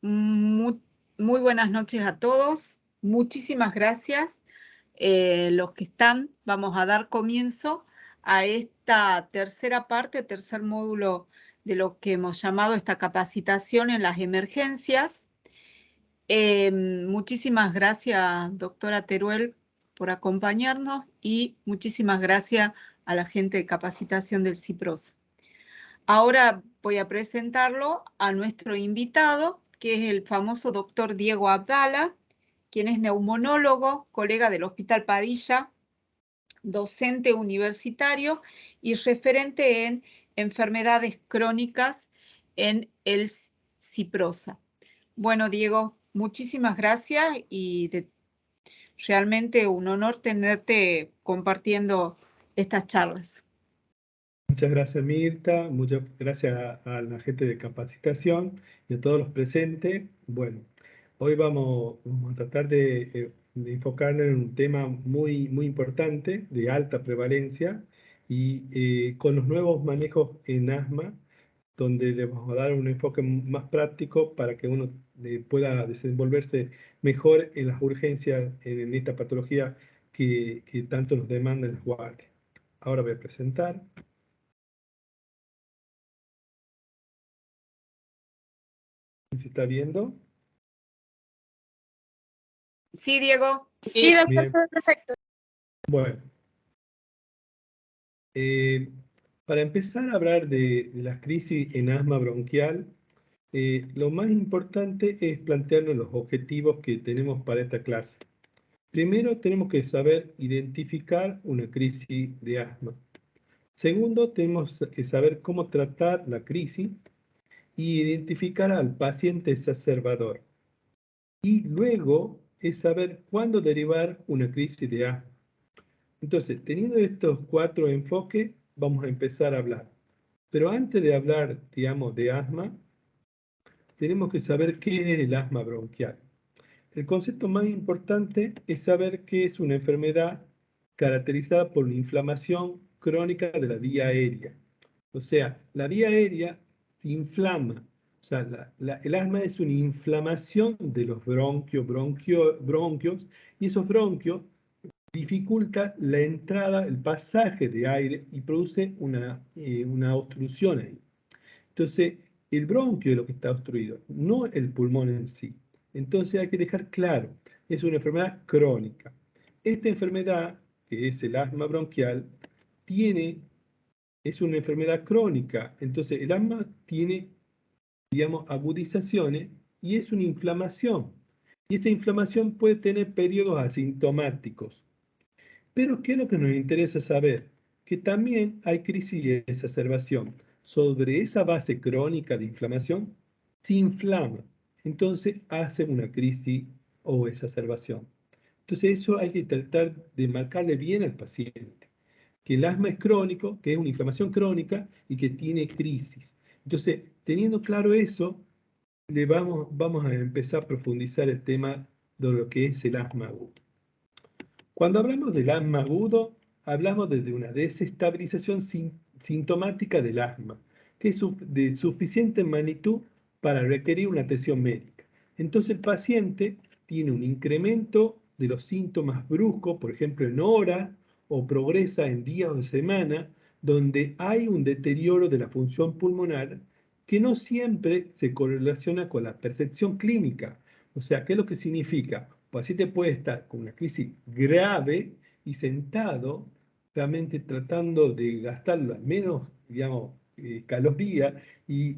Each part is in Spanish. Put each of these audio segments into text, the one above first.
Muy, muy buenas noches a todos. Muchísimas gracias. Los que están, vamos a dar comienzo a esta tercera parte, tercer módulo de lo que hemos llamado esta capacitación en las emergencias. Muchísimas gracias, doctora Teruel, por acompañarnos y muchísimas gracias a la gente de capacitación del CIPROS. Ahora voy a presentarlo a nuestro invitado, que es el famoso doctor Diego Abdala, quien es neumonólogo, colega del Hospital Padilla, docente universitario y referente en enfermedades crónicas en el CIPROSA. Bueno, Diego, muchísimas gracias y realmente un honor tenerte compartiendo estas charlas. Muchas gracias, Mirta. Muchas gracias a la gente de capacitación y a todos los presentes. Bueno, hoy vamos a tratar de enfocarnos en un tema muy importante, de alta prevalencia, y con los nuevos manejos en asma, donde le vamos a dar un enfoque más práctico para que uno pueda desenvolverse mejor en las urgencias en esta patología que tanto nos demandan las guardias. Ahora voy a presentar. ¿Se está viendo? Sí, Diego. Sí, doctor, perfecto. Bueno, para empezar a hablar de las crisis en asma bronquial, lo más importante es plantearnos los objetivos que tenemos para esta clase. Primero, tenemos que saber identificar una crisis de asma. Segundo, tenemos que saber cómo tratar la crisis y identificar al paciente exacerbador. Y luego es saber cuándo derivar una crisis de asma. Entonces, teniendo estos 4 enfoques, vamos a empezar a hablar. Pero antes de hablar, digamos, de asma, tenemos que saber qué es el asma bronquial. El concepto más importante es saber qué es una enfermedad caracterizada por la inflamación crónica de la vía aérea. O sea, la vía aérea se inflama. O sea, el asma es una inflamación de los bronquios, y esos bronquios dificulta la entrada, el pasaje de aire y produce una obstrucción ahí. Entonces, el bronquio es lo que está obstruido, no el pulmón en sí. Entonces hay que dejar claro, es una enfermedad crónica. Esta enfermedad, que es el asma bronquial, es una enfermedad crónica. Entonces el asma tiene, digamos, agudizaciones y es una inflamación. Y esta inflamación puede tener periodos asintomáticos. Pero ¿qué es lo que nos interesa saber? Que también hay crisis de exacerbación. Sobre esa base crónica de inflamación, se inflama. Entonces hace una crisis o exacerbación. Entonces eso hay que tratar de marcarle bien al paciente. Que el asma es crónico, que es una inflamación crónica y que tiene crisis. Entonces, teniendo claro eso, vamos a empezar a profundizar el tema de lo que es el asma agudo. Cuando hablamos del asma agudo, hablamos de una desestabilización sintomática del asma, que es de suficiente magnitud para requerir una atención médica. Entonces el paciente tiene un incremento de los síntomas bruscos, por ejemplo en horas, o progresa en días o semanas, donde hay un deterioro de la función pulmonar que no siempre se correlaciona con la percepción clínica. O sea, ¿qué es lo que significa? El paciente puede estar con una crisis grave y sentado, realmente tratando de gastar las menos, digamos, calorías y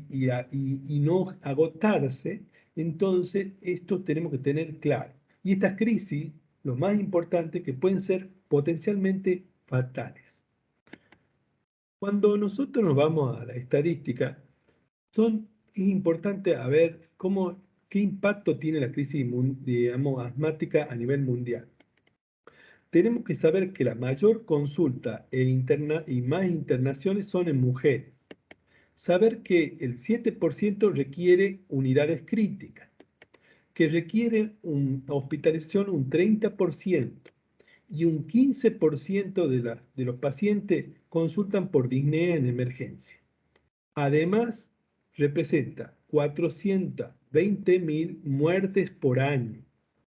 no agotarse. Entonces, esto tenemos que tener claro. Y estas crisis, lo más importante, que pueden ser potencialmente fatales. Cuando nosotros nos vamos a la estadística, es importante a ver qué impacto tiene la crisis, digamos, asmática a nivel mundial. Tenemos que saber que la mayor consulta y más internaciones son en mujeres. Saber que el 7% requiere unidades críticas, que requiere una hospitalización un 30%, y un 15% de los pacientes consultan por disnea en emergencia. Además, representa 420 20.000 muertes por año.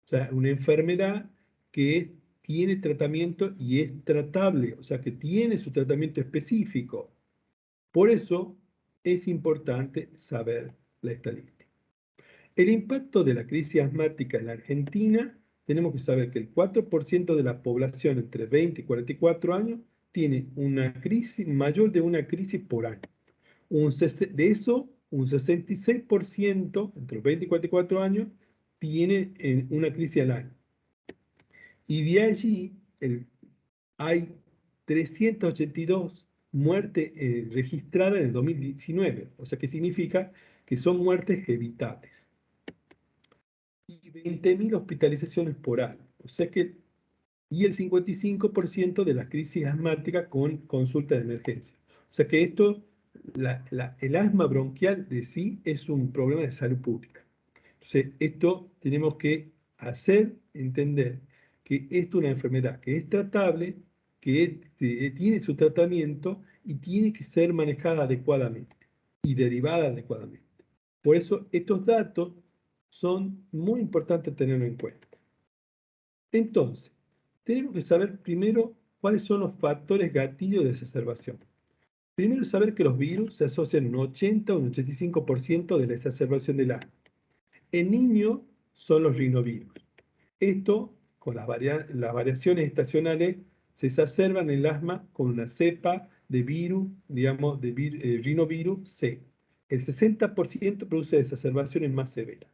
O sea, una enfermedad que tiene tratamiento y es tratable, o sea, que tiene su tratamiento específico. Por eso es importante saber la estadística. El impacto de la crisis asmática en la Argentina, tenemos que saber que el 4% de la población entre 20 y 44 años tiene una crisis mayor de una crisis por año. De eso, un 66% entre los 20 y 44 años tiene una crisis al año. Y de allí hay 382 muertes registradas en el 2019. O sea que significa que son muertes evitables. Y 20.000 hospitalizaciones por año. O sea que, y el 55% de las crisis asmáticas con consulta de emergencia. O sea que esto, el asma bronquial de sí es un problema de salud pública. Entonces, esto tenemos que hacer entender que esto es una enfermedad que es tratable, que tiene su tratamiento y tiene que ser manejada adecuadamente y derivada adecuadamente. Por eso, estos datos son muy importantes tenerlo en cuenta. Entonces, tenemos que saber primero cuáles son los factores gatillos de exacerbación. Primero, saber que los virus se asocian un 80 o un 85% de la exacerbación del asma. En niños son los rinovirus. Esto, con las variaciones estacionales, se exacerban el asma con una cepa de virus, digamos, de rinovirus C. El 60% produce exacerbaciones más severas.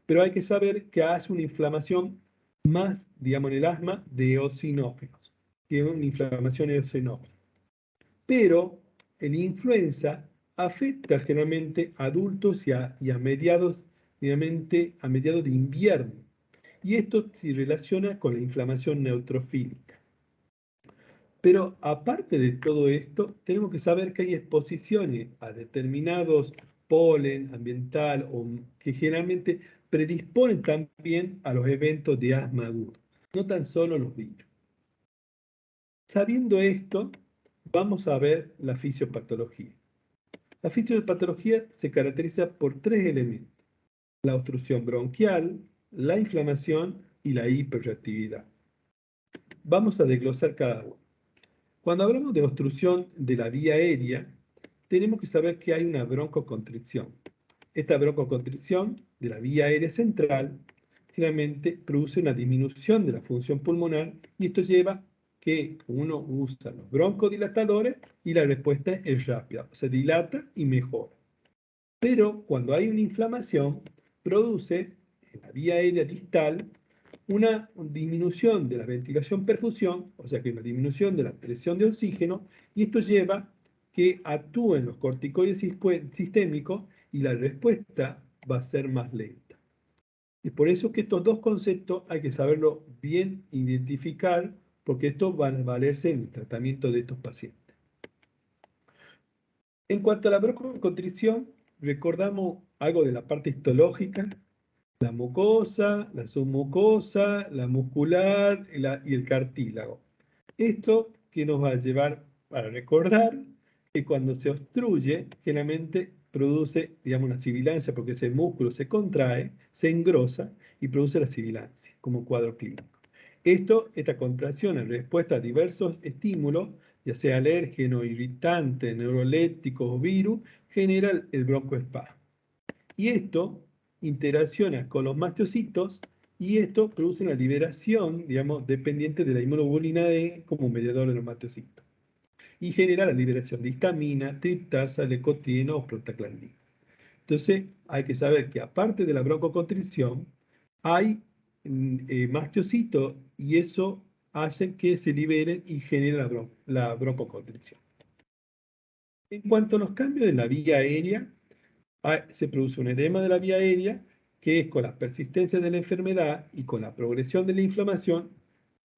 Pero hay que saber que hace una inflamación más, digamos, en el asma de eosinófilos, que es una inflamación eosinófila. Pero en influenza afecta generalmente a adultos y a mediados, generalmente a mediados de invierno. Y esto se relaciona con la inflamación neutrofílica. Pero aparte de todo esto, tenemos que saber que hay exposiciones a determinados polen ambiental o que generalmente predisponen también a los eventos de asma agudo, no tan solo los virus. Sabiendo esto, vamos a ver la fisiopatología. La fisiopatología se caracteriza por tres elementos: la obstrucción bronquial, la inflamación y la hiperreactividad. Vamos a desglosar cada uno. Cuando hablamos de obstrucción de la vía aérea, tenemos que saber que hay una broncoconstricción. Esta broncoconstricción de la vía aérea central generalmente produce una disminución de la función pulmonar y esto lleva que uno usa los broncodilatadores y la respuesta es rápida, se dilata y mejora. Pero cuando hay una inflamación, produce en la vía aérea distal una disminución de la ventilación-perfusión, o sea que una disminución de la presión de oxígeno, y esto lleva que actúen los corticoides sistémicos y la respuesta va a ser más lenta. Es por eso que estos dos conceptos hay que saberlo bien identificar, porque esto va a valerse en el tratamiento de estos pacientes. En cuanto a la broncoconstricción, recordamos algo de la parte histológica: la mucosa, la submucosa, la muscular y el cartílago. Esto que nos va a llevar para recordar que cuando se obstruye, generalmente produce, digamos, una sibilancia, porque ese músculo se contrae, se engrosa y produce la sibilancia como cuadro clínico. Esta contracción en respuesta a diversos estímulos, ya sea alérgeno, irritante, neuroléptico o virus, genera el broncoespasmo. Y esto interacciona con los mastocitos y esto produce una liberación, digamos, dependiente de la inmunoglobulina D como mediador de los mastocitos. Y genera la liberación de histamina, triptasa, leucotriena o prostaglandina. Entonces, hay que saber que aparte de la broncoconstricción, hay mastocitos y eso hace que se liberen y genere la broncoconstricción. En cuanto a los cambios en la vía aérea, se produce un edema de la vía aérea que es con la persistencia de la enfermedad y con la progresión de la inflamación.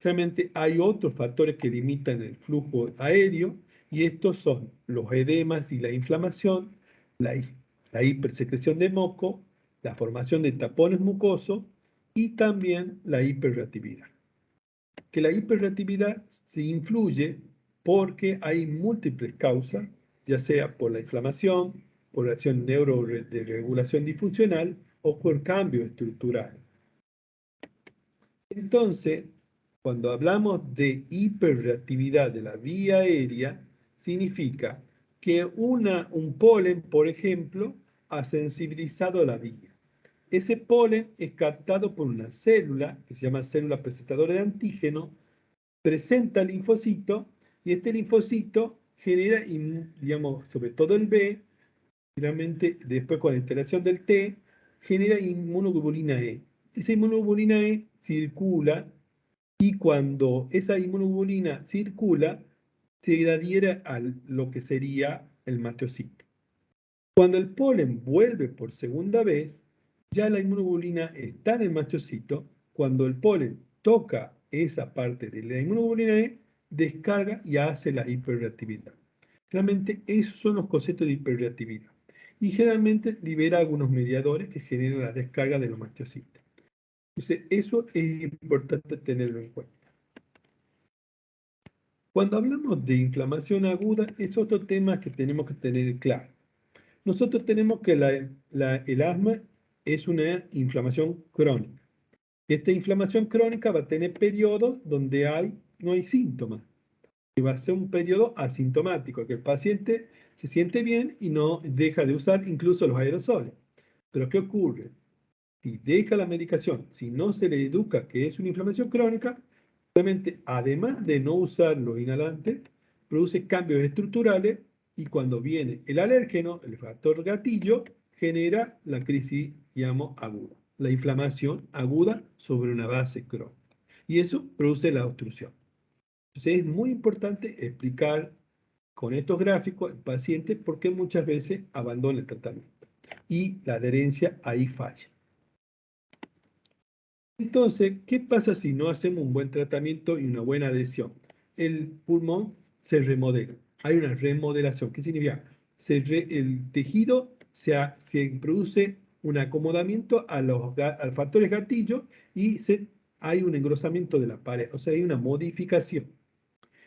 Realmente hay otros factores que limitan el flujo aéreo y estos son los edemas y la inflamación, la hipersecreción de moco, la formación de tapones mucosos y también la hiperreactividad. Que la hiperreactividad se influye porque hay múltiples causas, ya sea por la inflamación, por acción de regulación disfuncional o por cambio estructural. Entonces, cuando hablamos de hiperreactividad de la vía aérea, significa que un polen, por ejemplo, ha sensibilizado la vía. Ese polen es captado por una célula, que se llama célula presentadora de antígeno, presenta el linfocito, y este linfocito genera, digamos, sobre todo el B, finalmente, después con la interacción del T, genera inmunoglobulina E. Esa inmunoglobulina E circula, y cuando esa inmunoglobulina circula, se adhiere a lo que sería el mastocito. Cuando el polen vuelve por segunda vez, ya la inmunoglobulina está en el mastocito. Cuando el polen toca esa parte de la inmunoglobulina E, descarga y hace la hiperreactividad. Realmente esos son los conceptos de hiperreactividad. Y generalmente libera algunos mediadores que generan la descarga de los mastocitos. Entonces, eso es importante tenerlo en cuenta. Cuando hablamos de inflamación aguda, es otro tema que tenemos que tener claro. Nosotros tenemos que el asma es una inflamación crónica. Esta inflamación crónica va a tener periodos donde no hay síntomas. Y va a ser un periodo asintomático, que el paciente se siente bien y no deja de usar incluso los aerosoles. Pero ¿qué ocurre? Si deja la medicación, si no se le educa que es una inflamación crónica, realmente, además de no usar los inhalantes, produce cambios estructurales, y cuando viene el alérgeno, el factor gatillo, genera la crisis, digamos, aguda, la inflamación aguda sobre una base crónica. Y eso produce la obstrucción. Entonces es muy importante explicar con estos gráficos al paciente por qué muchas veces abandona el tratamiento. Y la adherencia ahí falla. Entonces, ¿qué pasa si no hacemos un buen tratamiento y una buena adhesión? El pulmón se remodela. Hay una remodelación. ¿Qué significa? El tejido se produce un acomodamiento a los factores gatillos, y hay un engrosamiento de la pared. O sea, hay una modificación.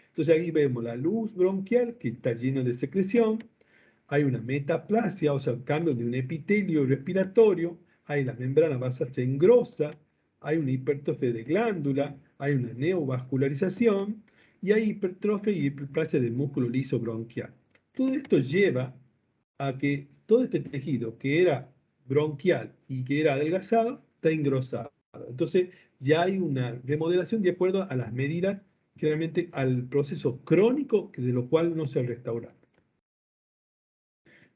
Entonces ahí vemos la luz bronquial, que está lleno de secreción. Hay una metaplasia, o sea, un cambio de un epitelio respiratorio. Hay la membrana basal se engrosa. Hay una hipertrofia de glándula. Hay una neovascularización. Y hay hipertrofia y hiperplasia del músculo liso bronquial. Todo esto lleva a que todo este tejido que era bronquial y que era adelgazado, está engrosado. Entonces ya hay una remodelación de acuerdo a las medidas, generalmente al proceso crónico de lo cual no se restaura.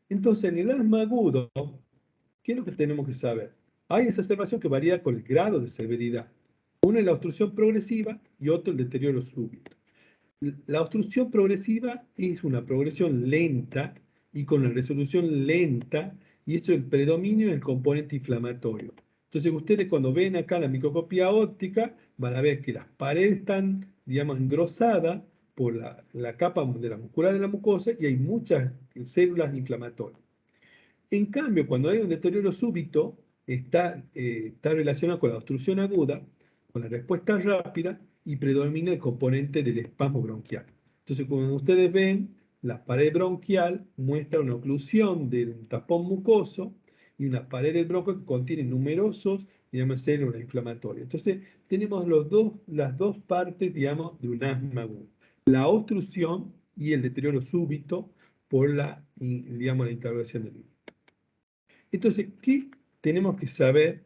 Entonces, en el asma agudo, ¿qué es lo que tenemos que saber? Hay exacerbación que varía con el grado de severidad. Uno es la obstrucción progresiva y otro el deterioro súbito. La obstrucción progresiva es una progresión lenta y con la resolución lenta, y esto es el predominio del componente inflamatorio. Entonces, ustedes cuando ven acá la microscopía óptica, van a ver que las paredes están, digamos, engrosadas por la capa de la muscular de la mucosa, y hay muchas células inflamatorias. En cambio, cuando hay un deterioro súbito, está relacionado con la obstrucción aguda, con la respuesta rápida, y predomina el componente del espasmo bronquial. Entonces, como ustedes ven, la pared bronquial muestra una oclusión del tapón mucoso y una pared del bronco que contiene numerosos, digamos, células inflamatorias. Entonces, tenemos las dos partes, digamos, de un asma agudo. La obstrucción y el deterioro súbito por digamos, la intervención del virus. Entonces, ¿qué tenemos que saber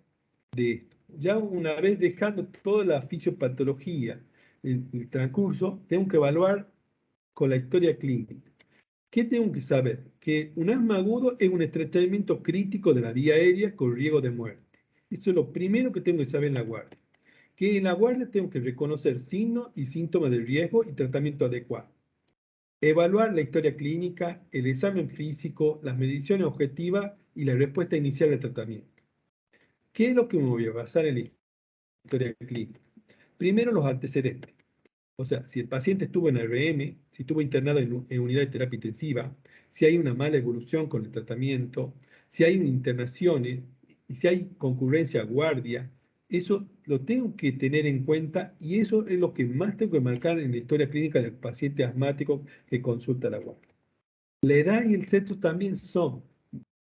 de esto? Ya una vez dejando toda la fisiopatología, el transcurso, tengo que evaluar con la historia clínica. ¿Qué tengo que saber? Que un asma agudo es un estrechamiento crítico de la vía aérea con riesgo de muerte. Eso es lo primero que tengo que saber en la guardia. Que en la guardia tengo que reconocer signos y síntomas de riesgo y tratamiento adecuado. Evaluar la historia clínica, el examen físico, las mediciones objetivas y la respuesta inicial del tratamiento. ¿Qué es lo que me voy a basar en la historia clínica? Primero, los antecedentes. O sea, si el paciente estuvo en RM, si estuvo internado en unidad de terapia intensiva, si hay una mala evolución con el tratamiento, si hay internaciones y si hay concurrencia a guardia, eso lo tengo que tener en cuenta, y eso es lo que más tengo que marcar en la historia clínica del paciente asmático que consulta la guardia. La edad y el sexo también son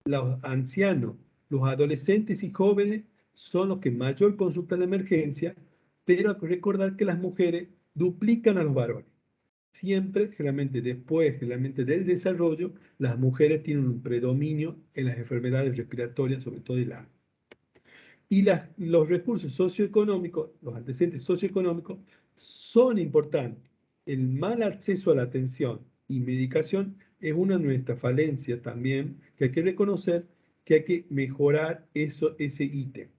los ancianos, los adolescentes y jóvenes son los que mayor consultan la emergencia, pero hay que recordar que las mujeres duplican a los varones. Siempre, generalmente del desarrollo, las mujeres tienen un predominio en las enfermedades respiratorias, sobre todo el asma. Y los recursos socioeconómicos, los antecedentes socioeconómicos, son importantes. El mal acceso a la atención y medicación es una de nuestras falencias también, que hay que reconocer que hay que mejorar ese ítem.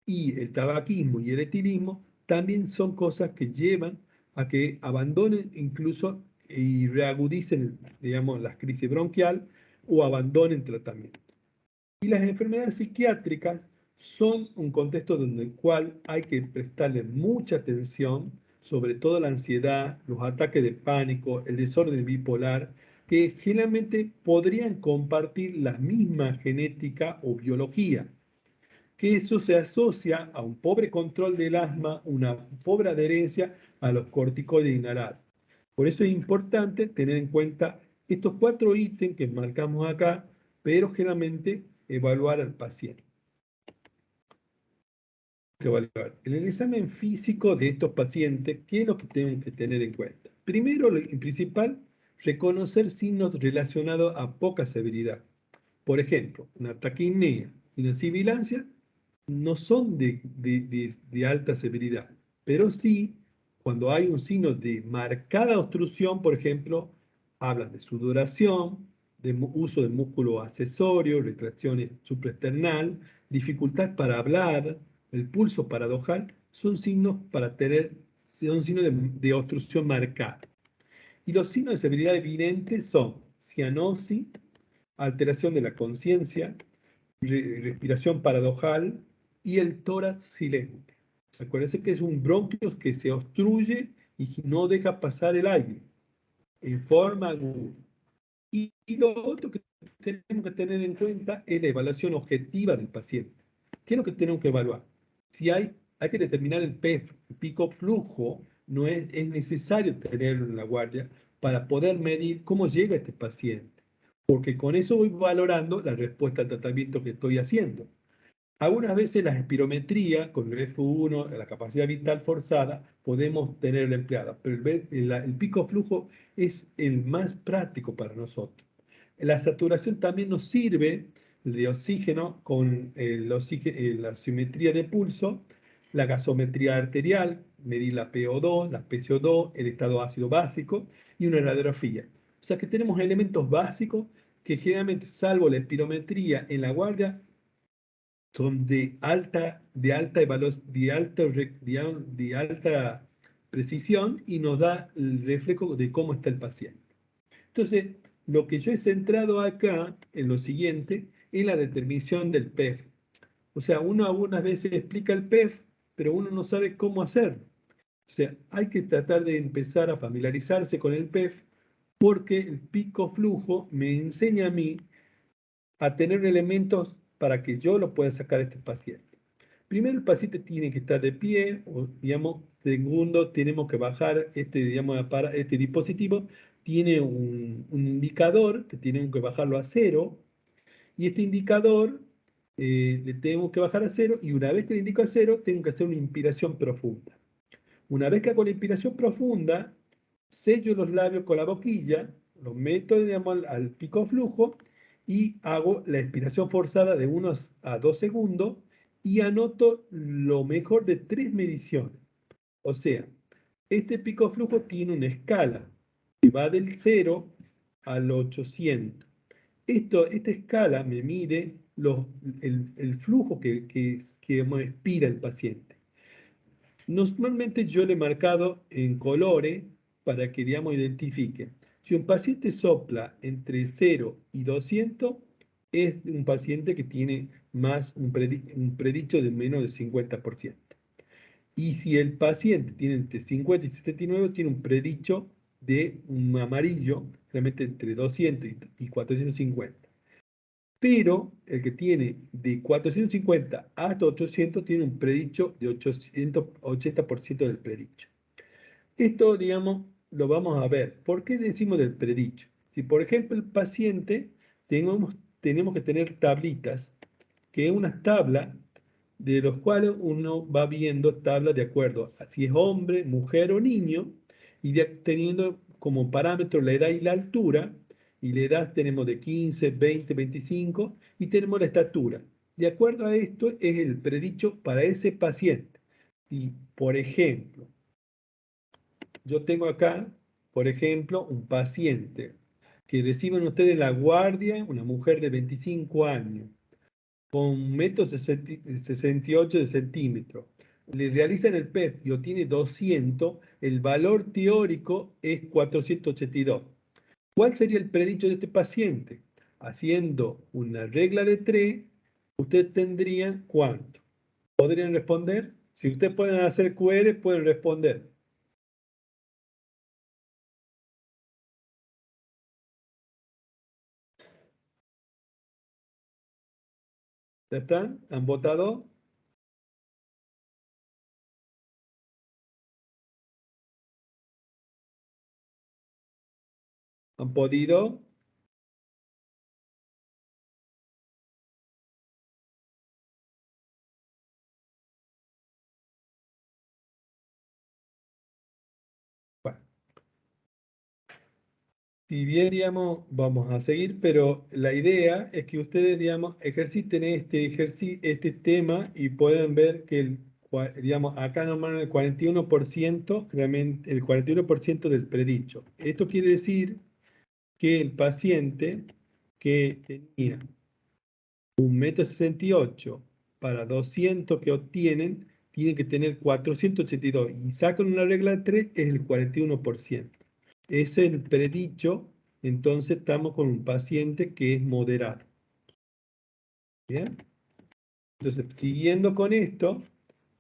Y el tabaquismo y el etilismo también son cosas que llevan a que abandonen incluso y reagudicen, digamos, la crisis bronquial o abandonen tratamiento. Y las enfermedades psiquiátricas son un contexto donde el cual hay que prestarle mucha atención, sobre todo la ansiedad, los ataques de pánico, el desorden bipolar, que generalmente podrían compartir la misma genética o biología, que eso se asocia a un pobre control del asma, una pobre adherencia a los corticoides inhalados. Por eso es importante tener en cuenta estos 4 ítems que marcamos acá, pero generalmente evaluar al paciente. En el examen físico de estos pacientes, ¿qué es lo que tenemos que tener en cuenta? Primero y principal, reconocer signos relacionados a poca severidad. Por ejemplo, una taquipnea y una sibilancia no son de alta severidad, pero sí, cuando hay un signo de marcada obstrucción, por ejemplo, hablan de sudoración, de uso de músculo accesorio, retracción supraesternal, dificultad para hablar, el pulso paradojal, son signos de obstrucción marcada. Y los signos de severidad evidentes son cianosis, alteración de la conciencia, respiración paradojal y el tórax silente. Acuérdense que es un bronquio que se obstruye y no deja pasar el aire en forma aguda. Y lo otro que tenemos que tener en cuenta es la evaluación objetiva del paciente. ¿Qué es lo que tenemos que evaluar? Si hay que determinar el PEF, el pico flujo, no es necesario tenerlo en la guardia para poder medir cómo llega este paciente, porque con eso voy valorando la respuesta al tratamiento que estoy haciendo. Algunas veces la espirometría, con el F1, la capacidad vital forzada, podemos tenerla empleada, pero el pico flujo es el más práctico para nosotros. La saturación también nos sirve de oxígeno con la simetría de pulso, la gasometría arterial, medir la PO2, la PCO2, el estado ácido básico y una radiografía. O sea que tenemos elementos básicos que generalmente, salvo la espirometría en la guardia, son de alta precisión y nos da el reflejo de cómo está el paciente. Entonces, lo que yo he centrado acá en lo siguiente es la determinación del PEF. O sea, uno algunas veces explica el PEF, pero uno no sabe cómo hacerlo. O sea, hay que tratar de empezar a familiarizarse con el PEF porque el pico flujo me enseña a mí a tener elementos para que yo lo pueda sacar a este paciente. Primero, el paciente tiene que estar de pie, o digamos, segundo, tenemos que bajar este dispositivo, tiene un indicador que tenemos que bajarlo a 0, y este indicador le tenemos que bajar a 0, y una vez que le indico a 0, tengo que hacer una inspiración profunda. Una vez que hago la inspiración profunda, sello los labios con la boquilla, los meto, digamos, al pico flujo, y hago la expiración forzada de 1 a 2 segundos y anoto lo mejor de 3 mediciones. O sea, este pico flujo tiene una escala que va del 0 al 800. Esta escala me mide el flujo que expira el paciente. Normalmente yo le he marcado en colores para que, digamos, identifique. Si un paciente sopla entre 0 y 200, es un paciente que tiene un predicho de menos del 50%. Y si el paciente tiene entre 50 y 79, tiene un predicho de un amarillo, realmente entre 200 y 450. Pero el que tiene de 450 hasta 800 tiene un predicho de 80% del predicho. Esto, digamos, lo vamos a ver. ¿Por qué decimos del predicho? Si, por ejemplo, el paciente tenemos que tener tablitas, que es una tabla de los cuales uno va viendo tablas de acuerdo a si es hombre, mujer o niño, y teniendo como parámetro la edad y la altura, y la edad tenemos de 15, 20, 25, y tenemos la estatura. De acuerdo a esto es el predicho para ese paciente. Y, por ejemplo, yo tengo acá, por ejemplo, un paciente que reciben ustedes la guardia, una mujer de 25 años, con 1,68 m de centímetro. Le realizan el PET y obtiene 200, el valor teórico es 482. ¿Cuál sería el predicho de este paciente? Haciendo una regla de 3, ustedes tendrían ¿cuánto? ¿Podrían responder? Si ustedes pueden hacer QR, pueden responder. ¿Ya están? ¿Han votado? ¿Han podido? Bueno, si bien, digamos, vamos a seguir, pero la idea es que ustedes, digamos, ejerciten este tema y pueden ver que, digamos, acá normalmente el 41%, realmente el 41% del predicho. Esto quiere decir que el paciente que tenía 1,68 m para 200 que obtienen, tiene que tener 482 y sacan una regla de 3, es el 41%. Es el predicho, entonces estamos con un paciente que es moderado. ¿Bien? Entonces, siguiendo con esto,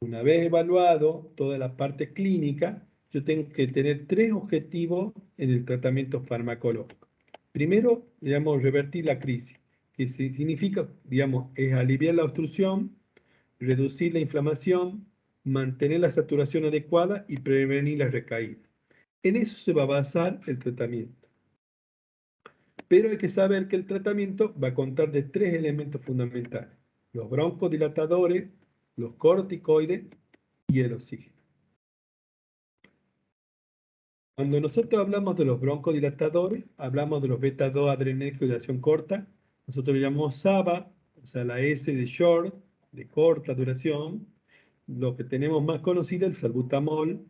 una vez evaluado toda la parte clínica, yo tengo que tener 3 objetivos en el tratamiento farmacológico. Primero, digamos, revertir la crisis, que significa, digamos, es aliviar la obstrucción, reducir la inflamación, mantener la saturación adecuada y prevenir la recaída. En eso se va a basar el tratamiento. Pero hay que saber que el tratamiento va a contar de 3 elementos fundamentales: los broncodilatadores, los corticoides y el oxígeno. Cuando nosotros hablamos de los broncodilatadores, hablamos de los beta-2 adrenérgicos de acción corta. Nosotros le llamamos SABA, o sea, la S de short, de corta duración. Lo que tenemos más conocido, el salbutamol.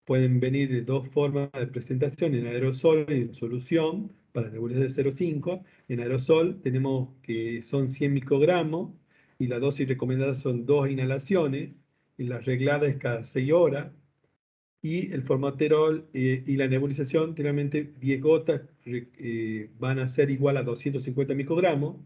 Pueden venir de 2 formas de presentación, en aerosol y en solución, para nebulosas de 0,5. En aerosol tenemos que son 100 microgramos y la dosis recomendada son 2 inhalaciones, y la reglada es cada 6 horas. Y el formoterol y la nebulización, generalmente 10 gotas van a ser igual a 250 microgramos,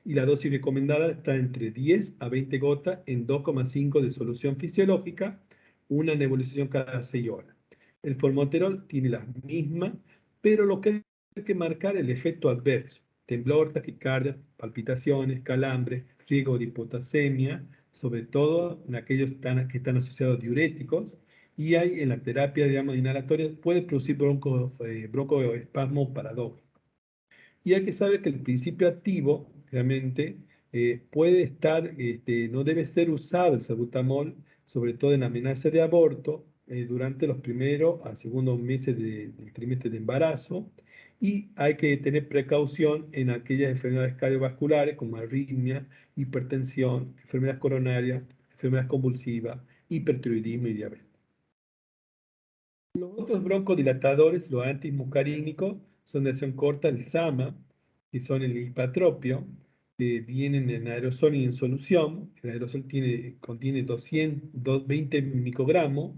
y la dosis recomendada está entre 10 a 20 gotas en 2,5 de solución fisiológica, una nebulización cada 6 horas. El formoterol tiene las mismas, pero lo que hay que marcar es el efecto adverso: temblor, taquicardia, palpitaciones, calambres, riesgo de hipotasemia, sobre todo en aquellos que están asociados a diuréticos. Y hay en la terapia, digamos, inhalatoria, puede producir broncoespasmo paradójico. Y hay que saber que el principio activo realmente puede estar, no debe ser usado el salbutamol, sobre todo en amenaza de aborto, durante los primeros a segundos meses del trimestre de embarazo. Y hay que tener precaución en aquellas enfermedades cardiovasculares como arritmia, hipertensión, enfermedades coronarias, enfermedades convulsivas, hipertiroidismo y diabetes. Los otros broncodilatadores, los antimuscarínicos, son de acción corta, el SAMA, que son el hipatropio, que vienen en aerosol y en solución. El aerosol contiene 220 microgramos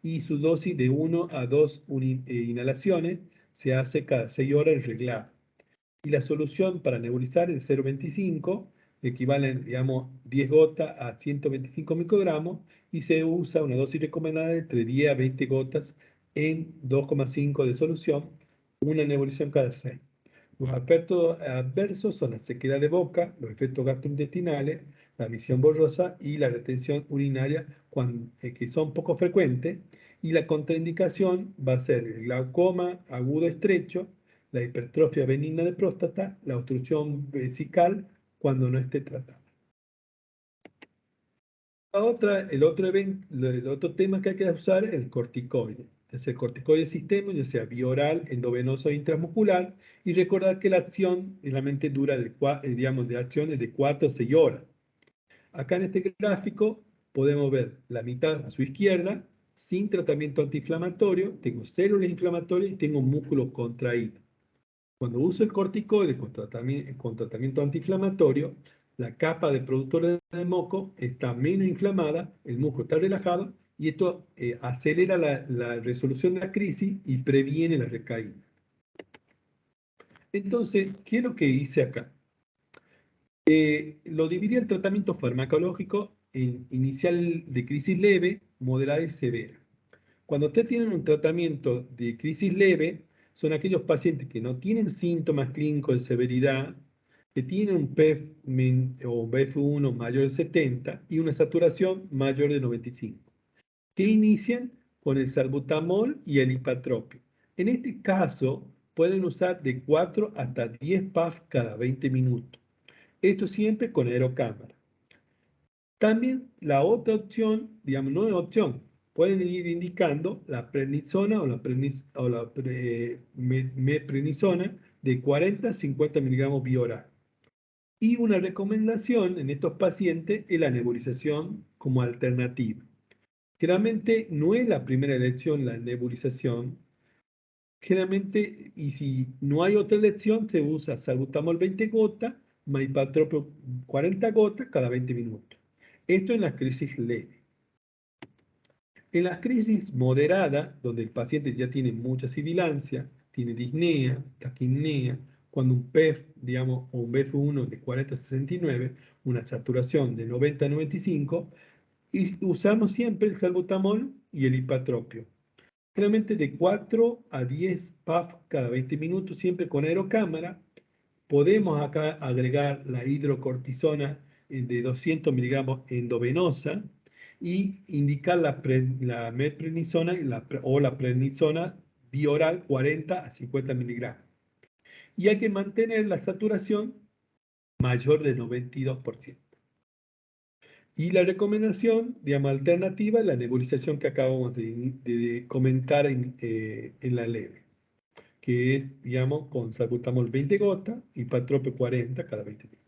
y su dosis de 1 a 2 inhalaciones se hace cada 6 horas en reglado. Y la solución para nebulizar es 0,25, equivalen, digamos, 10 gotas a 125 microgramos, y se usa una dosis recomendada entre 10 a 20 gotas en 2,5 de solución, una nebulización cada 6. Los aspectos adversos son la sequedad de boca, los efectos gastrointestinales, la visión borrosa y la retención urinaria, que son poco frecuentes, y la contraindicación va a ser el glaucoma agudo estrecho, la hipertrofia benigna de próstata, la obstrucción vesical cuando no esté tratada. El otro tema que hay que usar es el corticoide. Es el corticoide sistémico, ya sea bioral, endovenoso o intramuscular, y recordar que la acción realmente dura de acción es de 4 a 6 horas. Acá en este gráfico podemos ver la mitad a su izquierda, sin tratamiento antiinflamatorio, tengo células inflamatorias y tengo músculo contraído. Cuando uso el corticoide con tratamiento antiinflamatorio, la capa de productores de moco está menos inflamada, el músculo está relajado y esto acelera la resolución de la crisis y previene la recaída. Entonces, ¿qué es lo que hice acá? Lo dividí el tratamiento farmacológico en inicial de crisis leve, moderada y severa. Cuando usted tiene un tratamiento de crisis leve, son aquellos pacientes que no tienen síntomas clínicos de severidad, que tienen un PEF o un BF1 mayor de 70 y una saturación mayor de 95, que inician con el salbutamol y el ipatropio. En este caso, pueden usar de 4 hasta 10 PAF cada 20 minutos. Esto siempre con aerocámara. También la otra opción, digamos, no es opción, pueden ir indicando la prednisona o la meprednisona de 40 a 50 miligramos vía oral. Y una recomendación en estos pacientes es la nebulización como alternativa. Generalmente no es la primera elección la nebulización. Generalmente, y si no hay otra elección, se usa salbutamol 20 gotas, maipatropio 40 gotas cada 20 minutos. Esto en la crisis leve. En las crisis moderadas, donde el paciente ya tiene mucha sibilancia, tiene disnea, taquipnea, cuando un PEF, digamos, o un BF1 de 40 a 69, una saturación de 90 a 95, y usamos siempre el salbutamol y el ipatropio. Generalmente de 4 a 10 PAF cada 20 minutos, siempre con aerocámara. Podemos acá agregar la hidrocortisona de 200 miligramos endovenosa y indicar la meprednisona o la prednisona bioral 40 a 50 miligramos. Y hay que mantener la saturación mayor de 92%. Y la recomendación, digamos, alternativa es la nebulización que acabamos de comentar en la leve, que es, digamos, con salbutamol 20 gotas y ipatropio 40 cada 20 minutos.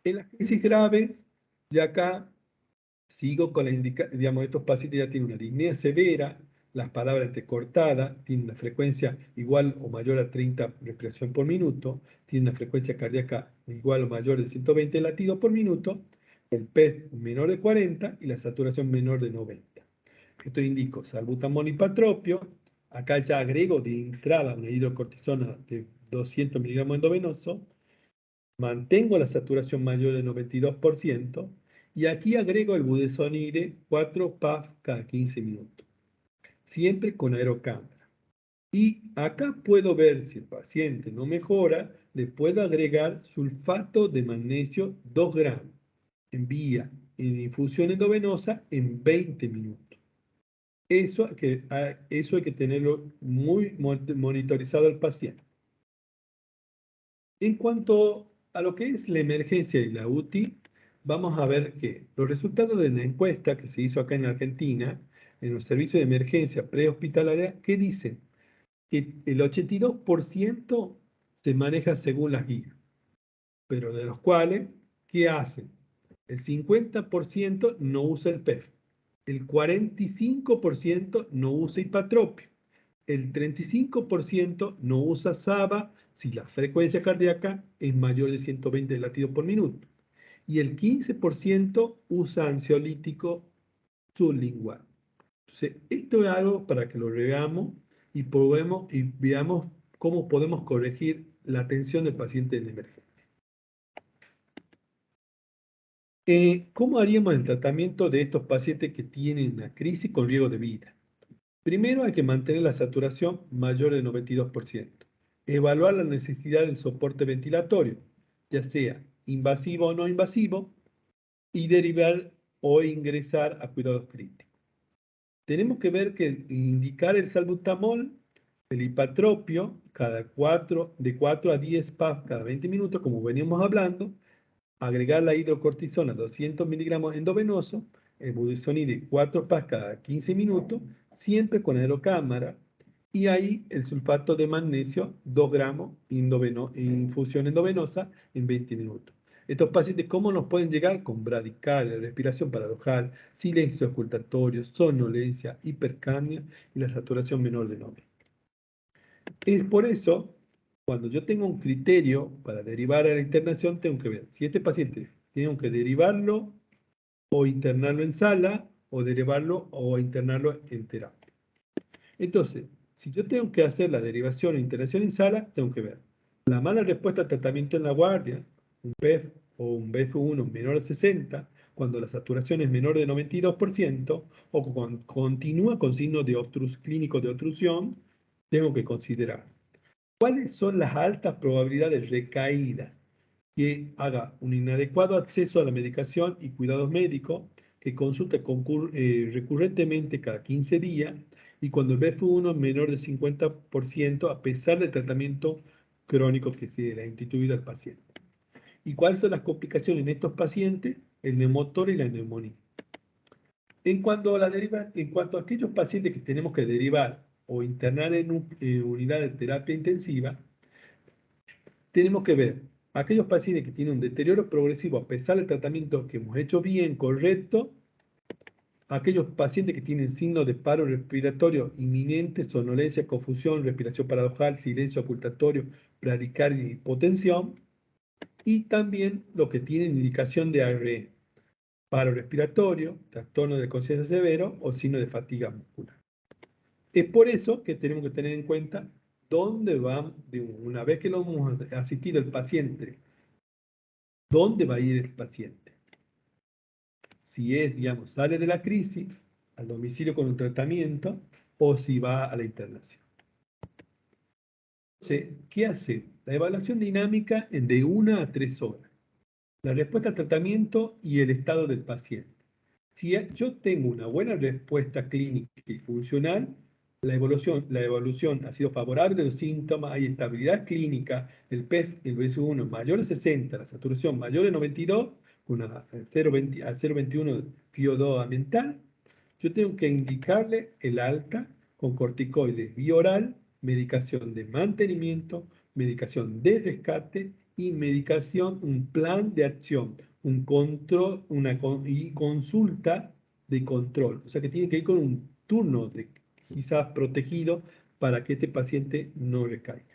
En las crisis graves, ya acá sigo con la indicación, digamos, estos pacientes ya tienen una disnea severa, las palabras entrecortadas, tienen una frecuencia igual o mayor a 30 respiraciones por minuto, tienen una frecuencia cardíaca igual o mayor de 120 latidos por minuto, el PET menor de 40 y la saturación menor de 90. Esto indico salbutamol y ipatropio. Acá ya agrego de entrada una hidrocortisona de 200 miligramos endovenoso. Mantengo la saturación mayor del 92% y aquí agrego el budesonide 4 PAF cada 15 minutos. Siempre con aerocámara. Y acá puedo ver si el paciente no mejora, le puedo agregar sulfato de magnesio 2 gramos en vía en infusión endovenosa en 20 minutos. Eso hay que tenerlo muy monitorizado al paciente. En cuanto a lo que es la emergencia y la UTI, vamos a ver que los resultados de la encuesta que se hizo acá en Argentina, en los servicios de emergencia prehospitalaria, ¿qué dicen? Que el 82% se maneja según las guías, pero de los cuales, ¿qué hacen? El 50% no usa el PEF, el 45% no usa ipatropio, el 35% no usa SABA si la frecuencia cardíaca es mayor de 120 latidos por minuto y el 15% usa ansiolítico sublingual. Entonces, esto es algo para que lo veamos y veamos cómo podemos corregir la atención del paciente en emergencia. ¿Cómo haríamos el tratamiento de estos pacientes que tienen una crisis con riesgo de vida? Primero hay que mantener la saturación mayor del 92%. Evaluar la necesidad del soporte ventilatorio, ya sea invasivo o no invasivo, y derivar o ingresar a cuidados críticos. Tenemos que ver que indicar el salbutamol El hipatropio, de 4 a 10 PAF cada 20 minutos, como veníamos hablando. Agregar la hidrocortisona 200 miligramos endovenoso, el budesonide 4 PAF cada 15 minutos, siempre con aerocámara. Y ahí el sulfato de magnesio, 2 gramos, infusión endovenosa en 20 minutos. Estos pacientes, ¿cómo nos pueden llegar? Con bradicardia, respiración paradojal, silencio ocultatorio, somnolencia, hipercapnia y la saturación menor de 90. Es por eso, cuando yo tengo un criterio para derivar a la internación, tengo que ver si este paciente tengo que derivarlo o internarlo en sala, o derivarlo o internarlo en terapia. Entonces, si yo tengo que hacer la derivación o internación en sala, tengo que ver la mala respuesta al tratamiento en la guardia, un PEF o un BF1 menor de 60, cuando la saturación es menor de 92%, o cuando continúa con signos de clínicos de obstrucción, tengo que considerar cuáles son las altas probabilidades de recaída, que haga un inadecuado acceso a la medicación y cuidados médicos, que consulte recurrentemente cada 15 días, y cuando el BF1 es menor del 50%, a pesar del tratamiento crónico que se le ha instituido al paciente. ¿Y cuáles son las complicaciones en estos pacientes? El neumotor y la neumonía. En cuanto a aquellos pacientes que tenemos que derivar o internar en unidad de terapia intensiva, tenemos que ver aquellos pacientes que tienen un deterioro progresivo a pesar del tratamiento que hemos hecho bien, correcto, aquellos pacientes que tienen signos de paro respiratorio inminente, somnolencia, confusión, respiración paradojal, silencio ocultatorio, bradicardia y hipotensión, y también los que tienen indicación de ARE, paro respiratorio, trastorno de conciencia severo o signo de fatiga muscular. Es por eso que tenemos que tener en cuenta dónde va, una vez que lo hemos asistido el paciente, dónde va a ir el paciente. Si es, digamos, sale de la crisis, al domicilio con un tratamiento, o si va a la internación. Entonces, ¿qué hace? La evaluación dinámica de 1 a 3 horas. La respuesta al tratamiento y el estado del paciente. Si yo tengo una buena respuesta clínica y funcional, la evolución ha sido favorable de los síntomas, hay estabilidad clínica, el PEF, el BS1 mayor de 60, la saturación mayor de 92, con una 0,21 FiO2 ambiental, yo tengo que indicarle el alta con corticoides vía oral, medicación de mantenimiento, medicación de rescate y medicación, un plan de acción, un control, y consulta de control. O sea que tiene que ir con un turno quizás protegido para que este paciente no recaiga.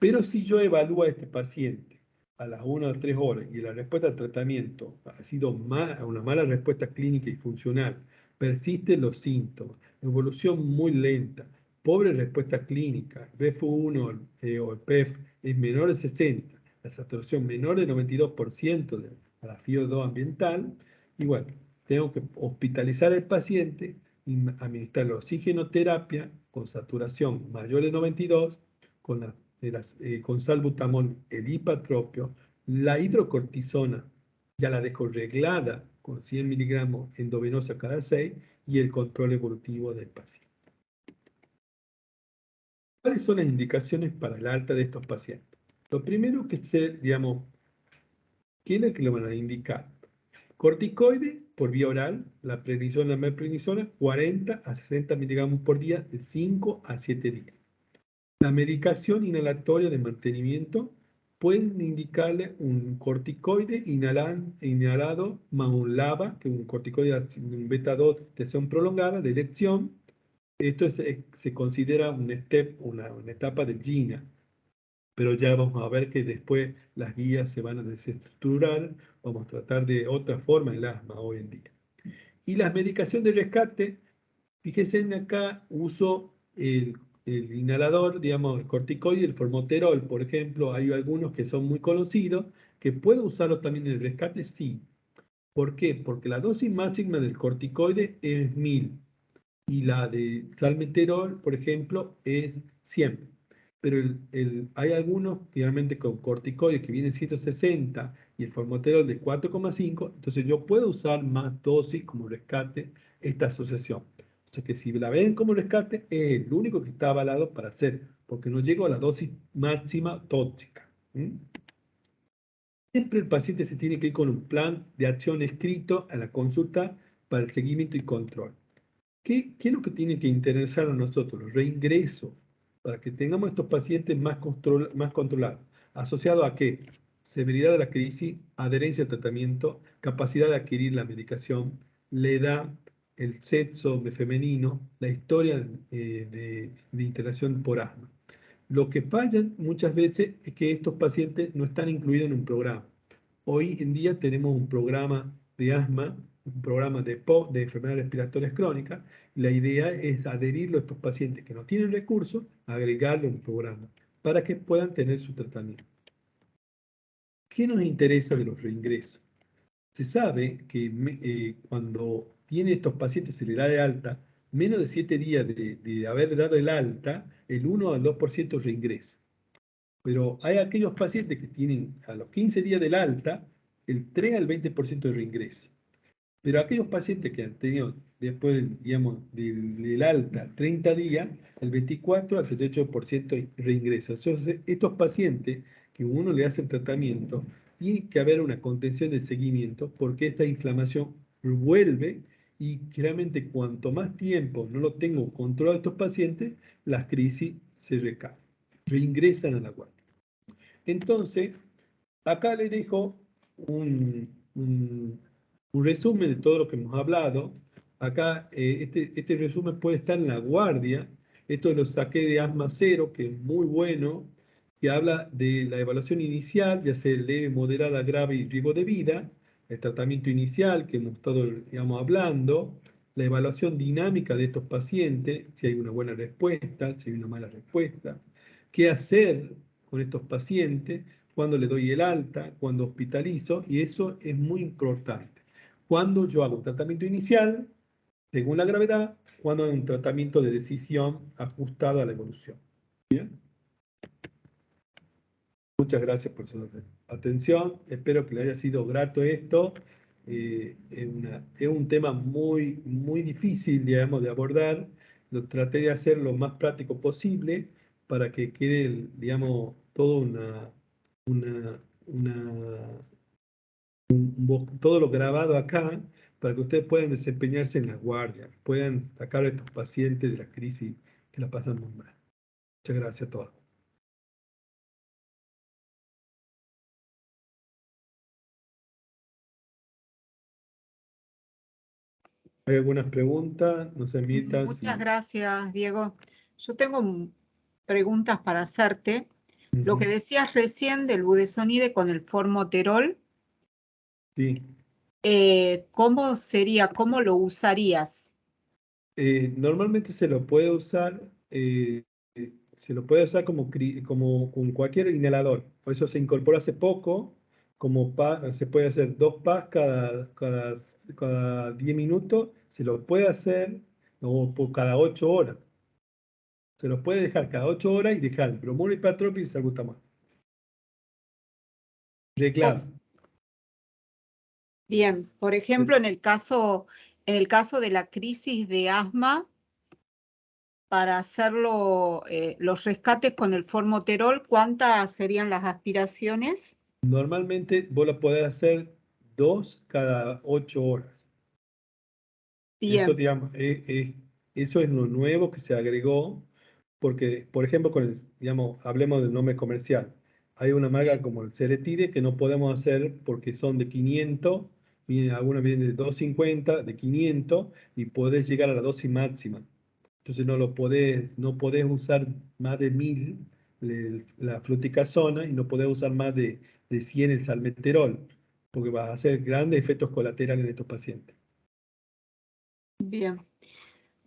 Pero si yo evalúo a este paciente a las 1 o 3 horas y la respuesta al tratamiento ha sido una mala respuesta clínica y funcional, persisten los síntomas, evolución muy lenta, pobre respuesta clínica, BF1 o el PEF es menor de 60, la saturación menor de 92% de la FiO2 ambiental, y bueno, tengo que hospitalizar al paciente y administrar la oxigenoterapia con saturación mayor de 92, con salbutamol, el hipatropio, la hidrocortisona, ya la dejo reglada con 100 miligramos endovenosa cada 6, y el control evolutivo del paciente. ¿Cuáles son las indicaciones para el alta de estos pacientes? Lo primero que digamos, ¿qué es lo que le van a indicar? Corticoides por vía oral, la prednisona, la meprednisona, 40 a 60 miligramos por día de 5 a 7 días. La medicación inhalatoria de mantenimiento pueden indicarle un corticoide inhalado más un LABA, que es un corticoide de un beta-2 de acción prolongada, de elección. Esto se considera una etapa de GINA, pero ya vamos a ver que después las guías se van a desestructurar, vamos a tratar de otra forma el asma hoy en día. Y la medicación de rescate, fíjense en acá, uso el inhalador, digamos, el corticoide, el formoterol, por ejemplo, hay algunos que son muy conocidos, que puedo usarlo también en el rescate, sí. ¿Por qué? Porque la dosis máxima del corticoide es 1000 y la de salmeterol, por ejemplo, es 100. Pero hay algunos, finalmente, con corticoides que vienen 160 y el formoterol de 4,5, entonces yo puedo usar más dosis como rescate esta asociación. O sea que si la ven como rescate, es el único que está avalado para hacer, porque no llegó a la dosis máxima tóxica. Siempre el paciente se tiene que ir con un plan de acción escrito a la consulta para el seguimiento y control. ¿Qué es lo que tiene que interesar a nosotros? Los reingresos, para que tengamos estos pacientes más controlados. ¿Asociado a qué? Severidad de la crisis, adherencia al tratamiento, capacidad de adquirir la medicación, la edad, el sexo femenino, la historia de interacción por asma. Lo que falla muchas veces es que estos pacientes no están incluidos en un programa. Hoy en día tenemos un programa de asma, un programa de enfermedades respiratorias crónicas. La idea es adherirlo a estos pacientes que no tienen recursos, agregarlo a un programa para que puedan tener su tratamiento. ¿Qué nos interesa de los reingresos? Se sabe que cuando tiene estos pacientes se le da de alta, menos de 7 días de haber dado el alta, el 1 al 2% reingresa. Pero hay aquellos pacientes que tienen a los 15 días del alta, el 3 al 20% de reingreso. Pero aquellos pacientes que han tenido después, digamos, del alta 30 días, el 24 al 38% reingreso. Entonces, estos pacientes que uno le hace el tratamiento, tiene que haber una contención de seguimiento porque esta inflamación vuelve y realmente cuanto más tiempo no lo tengo controlado estos pacientes, las crisis se recaen, reingresan a la guardia. Entonces, acá les dejo un resumen de todo lo que hemos hablado. Acá este resumen puede estar en la guardia. Esto lo saqué de Asma Cero, que es muy bueno, que habla de la evaluación inicial, ya sea leve, moderada, grave y riesgo de vida, el tratamiento inicial que hemos estado, digamos, hablando, la evaluación dinámica de estos pacientes, si hay una buena respuesta, si hay una mala respuesta, qué hacer con estos pacientes, cuando le doy el alta, cuando hospitalizo, y eso es muy importante. Cuando yo hago un tratamiento inicial, según la gravedad, cuando hago un tratamiento de decisión ajustado a la evolución. ¿Bien? Muchas gracias por su atención. Espero que le haya sido grato esto. Es un tema muy, muy difícil, digamos, de abordar. Lo traté de hacer lo más práctico posible para que quede, digamos, todo todo lo grabado acá, para que ustedes puedan desempeñarse en la guardia, puedan sacar a estos pacientes de la crisis que la pasan muy mal. Muchas gracias a todos. ¿Hay algunas preguntas? No sé, Mirta. Muchas gracias, Diego. Yo tengo preguntas para hacerte. Lo que decías recién del budesonide con el formoterol, Sí. ¿cómo sería? ¿Cómo lo usarías? Normalmente se lo puede usar, como con cualquier inhalador. Por eso se incorporó hace poco, se puede hacer 2 PAs cada 10 minutos, se lo puede hacer o por cada 8 horas. Se los puede dejar cada 8 horas y dejar el bromuro y patropil y salbutamol. Reglado. Bien, por ejemplo, en el caso de la crisis de asma, para hacerlo, los rescates con el formoterol, ¿cuántas serían las aspiraciones? Normalmente vos lo podés hacer 2 cada 8 horas. Bien. Eso, digamos, eso es lo nuevo que se agregó, porque, por ejemplo, digamos, hablemos del nombre comercial. Hay una marca como el Ceretide que no podemos hacer porque son de 500, algunas vienen de 250, de 500, y podés llegar a la dosis máxima. Entonces no podés usar más de 1000 la fluticasona y no podés usar más de 100 el salmeterol, porque vas a hacer grandes efectos colaterales en estos pacientes. Bien.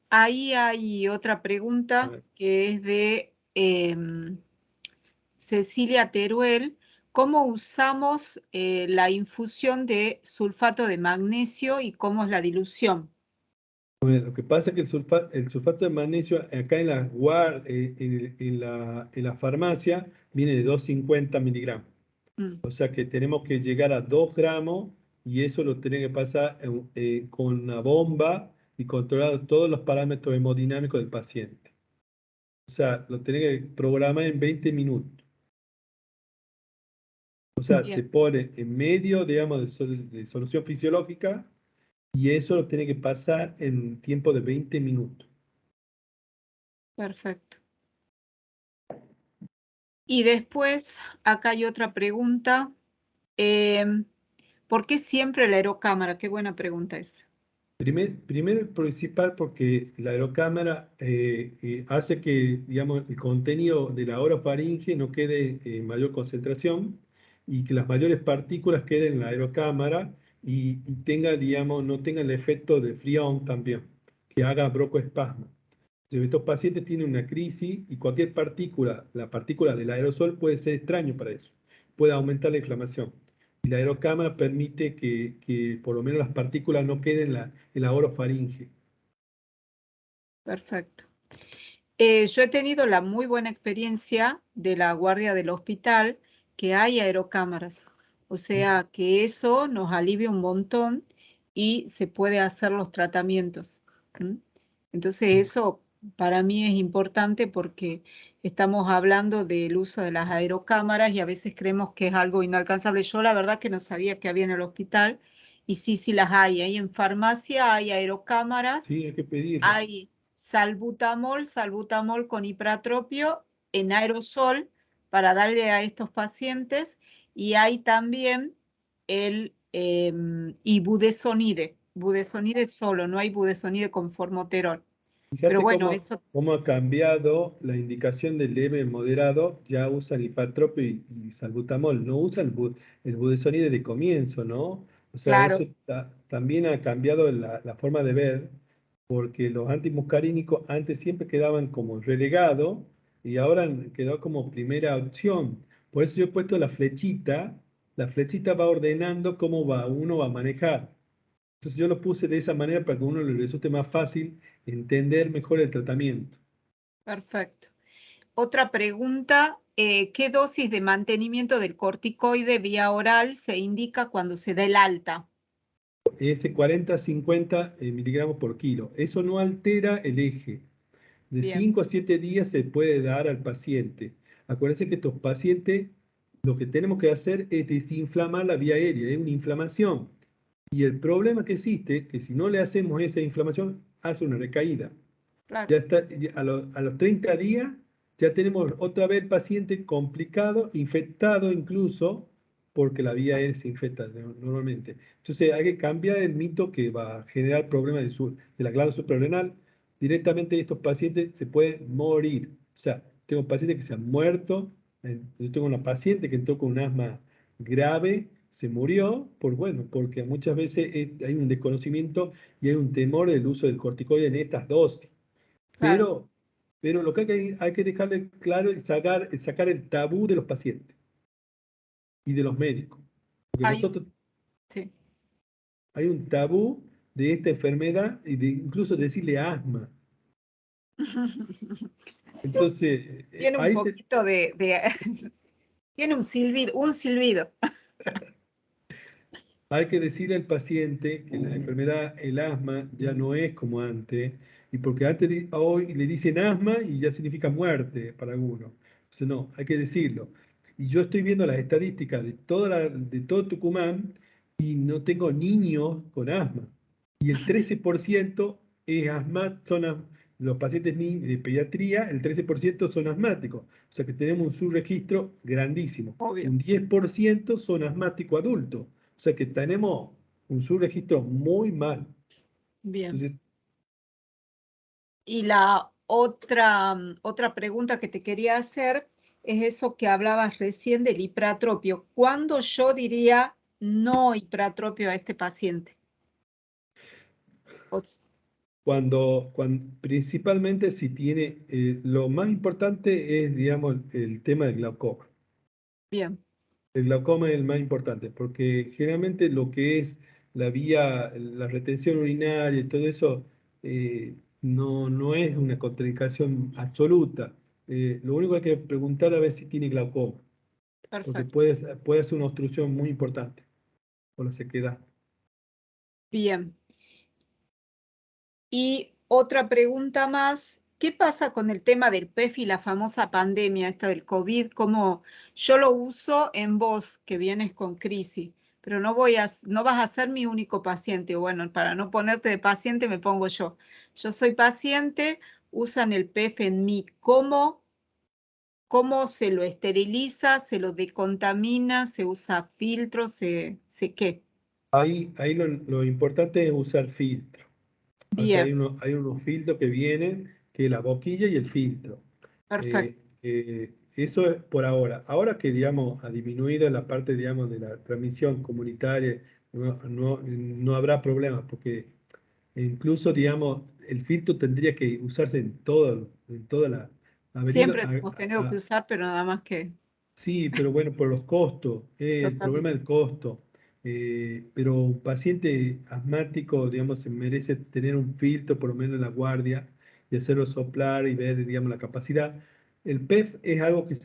Ahí hay otra pregunta que es de Cecilia Teruel. ¿Cómo usamos la infusión de sulfato de magnesio y cómo es la dilución? Bueno, lo que pasa es que el sulfato de magnesio acá en la farmacia viene de 250 miligramos. O sea que tenemos que llegar a 2 gramos y eso lo tenemos que pasar con una bomba, y controlar todos los parámetros hemodinámicos del paciente. O sea, lo tenés que programar en 20 minutos. O sea, se Bien, pone en medio, digamos, de solución fisiológica y eso lo tiene que pasar en tiempo de 20 minutos. perfecto. Y después, acá hay otra pregunta. ¿Por qué siempre la aerocámara? Qué buena pregunta es. Primero y principal porque la aerocámara hace que, digamos, el contenido de la orofaringe no quede en mayor concentración y que las mayores partículas queden en la aerocámara y tenga, digamos, no tenga el efecto de frión también, que haga broncoespasmo. Entonces, estos pacientes tienen una crisis y cualquier partícula, la partícula del aerosol puede ser extraño para eso, puede aumentar la inflamación. Y la aerocámara permite que por lo menos las partículas no queden en la orofaringe. Perfecto. Yo he tenido la muy buena experiencia de la guardia del hospital que hay aerocámaras. O sea que eso nos alivia un montón y se puede hacer los tratamientos. ¿Mm? Entonces eso para mí es importante porque estamos hablando del uso de las aerocámaras y a veces creemos que es algo inalcanzable. Yo la verdad que no sabía que había en el hospital y sí, sí las hay. Ahí en farmacia hay aerocámaras, Sí, hay que pedirla. hay salbutamol con ipratropio en aerosol para darle a estos pacientes y hay también el ibudesonide. Budesonide solo, no hay budesonide con formoterol. Pero Fíjate bueno, eso, cómo ha cambiado la indicación del leve y moderado, ya usan ipatropio y salbutamol, no usan el budesonide de comienzo, ¿no? O sea, claro, eso también ha cambiado la forma de ver, porque los antimuscarínicos antes siempre quedaban como relegados y ahora han quedado como primera opción. Por eso yo he puesto la flechita va ordenando cómo uno va a manejar. Entonces yo lo puse de esa manera para que a uno le resulte más fácil entender mejor el tratamiento. perfecto. Otra pregunta, ¿qué dosis de mantenimiento del corticoide vía oral se indica cuando se da el alta? Este 40-50 miligramos por kilo. Eso no altera el eje. De Bien, 5 a 7 días se puede dar al paciente. Acuérdense que estos pacientes, lo que tenemos que hacer es desinflamar la vía aérea, es una inflamación. Y el problema que existe, que si no le hacemos esa inflamación, hace una recaída. claro, Ya está, a los 30 días ya tenemos otra vez el paciente complicado, infectado incluso, porque la vía aérea se infecta normalmente. Entonces hay que cambiar el mito que va a generar problemas de la glándula suprarrenal. Directamente estos pacientes se pueden morir. O sea, tengo pacientes que se han muerto. Yo tengo una paciente que entró con un asma grave, se murió, bueno, porque muchas veces hay un desconocimiento y hay un temor del uso del corticoide en estas dosis. claro. Pero, pero lo que hay que dejarle claro es sacar el tabú de los pacientes y de los médicos. Porque Hay un, nosotros sí. hay un tabú de esta enfermedad y de incluso decirle asma. Entonces, Tiene un poquito tiene un silbido, un silbido. hay que decirle al paciente que la enfermedad, el asma, ya no es como antes, y porque antes, hoy le dicen asma y ya significa muerte para algunos. Entonces, no, hay que decirlo. Y yo estoy viendo las estadísticas de todo Tucumán y no tengo niños con asma. Y el 13% es los pacientes de pediatría, el 13% son asmáticos. O sea que tenemos un subregistro grandísimo. Obvio. Un 10% son asmáticos adultos. O sea que tenemos un subregistro muy mal. Bien. Entonces, Y la otra, otra pregunta que te quería hacer es eso que hablabas recién del hipratropio. ¿Cuándo yo diría no hipratropio a este paciente? Pues, principalmente si tiene, lo más importante es, digamos, el tema del glaucoma. bien, El glaucoma es el más importante, porque generalmente lo que es la retención urinaria y todo eso, no es una contraindicación absoluta. Lo único que hay que preguntar a ver si tiene glaucoma, porque perfecto. puede ser una obstrucción muy importante por la sequedad. Bien. Y otra pregunta más, ¿qué pasa con el tema del PEF y la famosa pandemia esta del COVID? Como yo lo uso en vos, que vienes con crisis, pero no vas a ser mi único paciente. Bueno, para no ponerte de paciente me pongo yo. Yo soy paciente, usan el PEF en mí. ¿Cómo se lo esteriliza, se lo decontamina, se usa filtro, se qué? Ahí lo importante es usar filtro. O sea, Bien, hay unos filtros que vienen, que es la boquilla y el filtro. perfecto. Eso es por ahora. Ahora que, digamos, ha disminuido la parte, digamos, de la transmisión comunitaria, no habrá problemas, porque incluso, digamos, el filtro tendría que usarse en toda ha venido Siempre hemos tenido que usar, pero nada más que sí, pero bueno, por los costos, el problema totalmente. del costo. Pero un paciente asmático, digamos, se merece tener un filtro, por lo menos en la guardia, y hacerlo soplar y ver, digamos, la capacidad. El PEF es algo que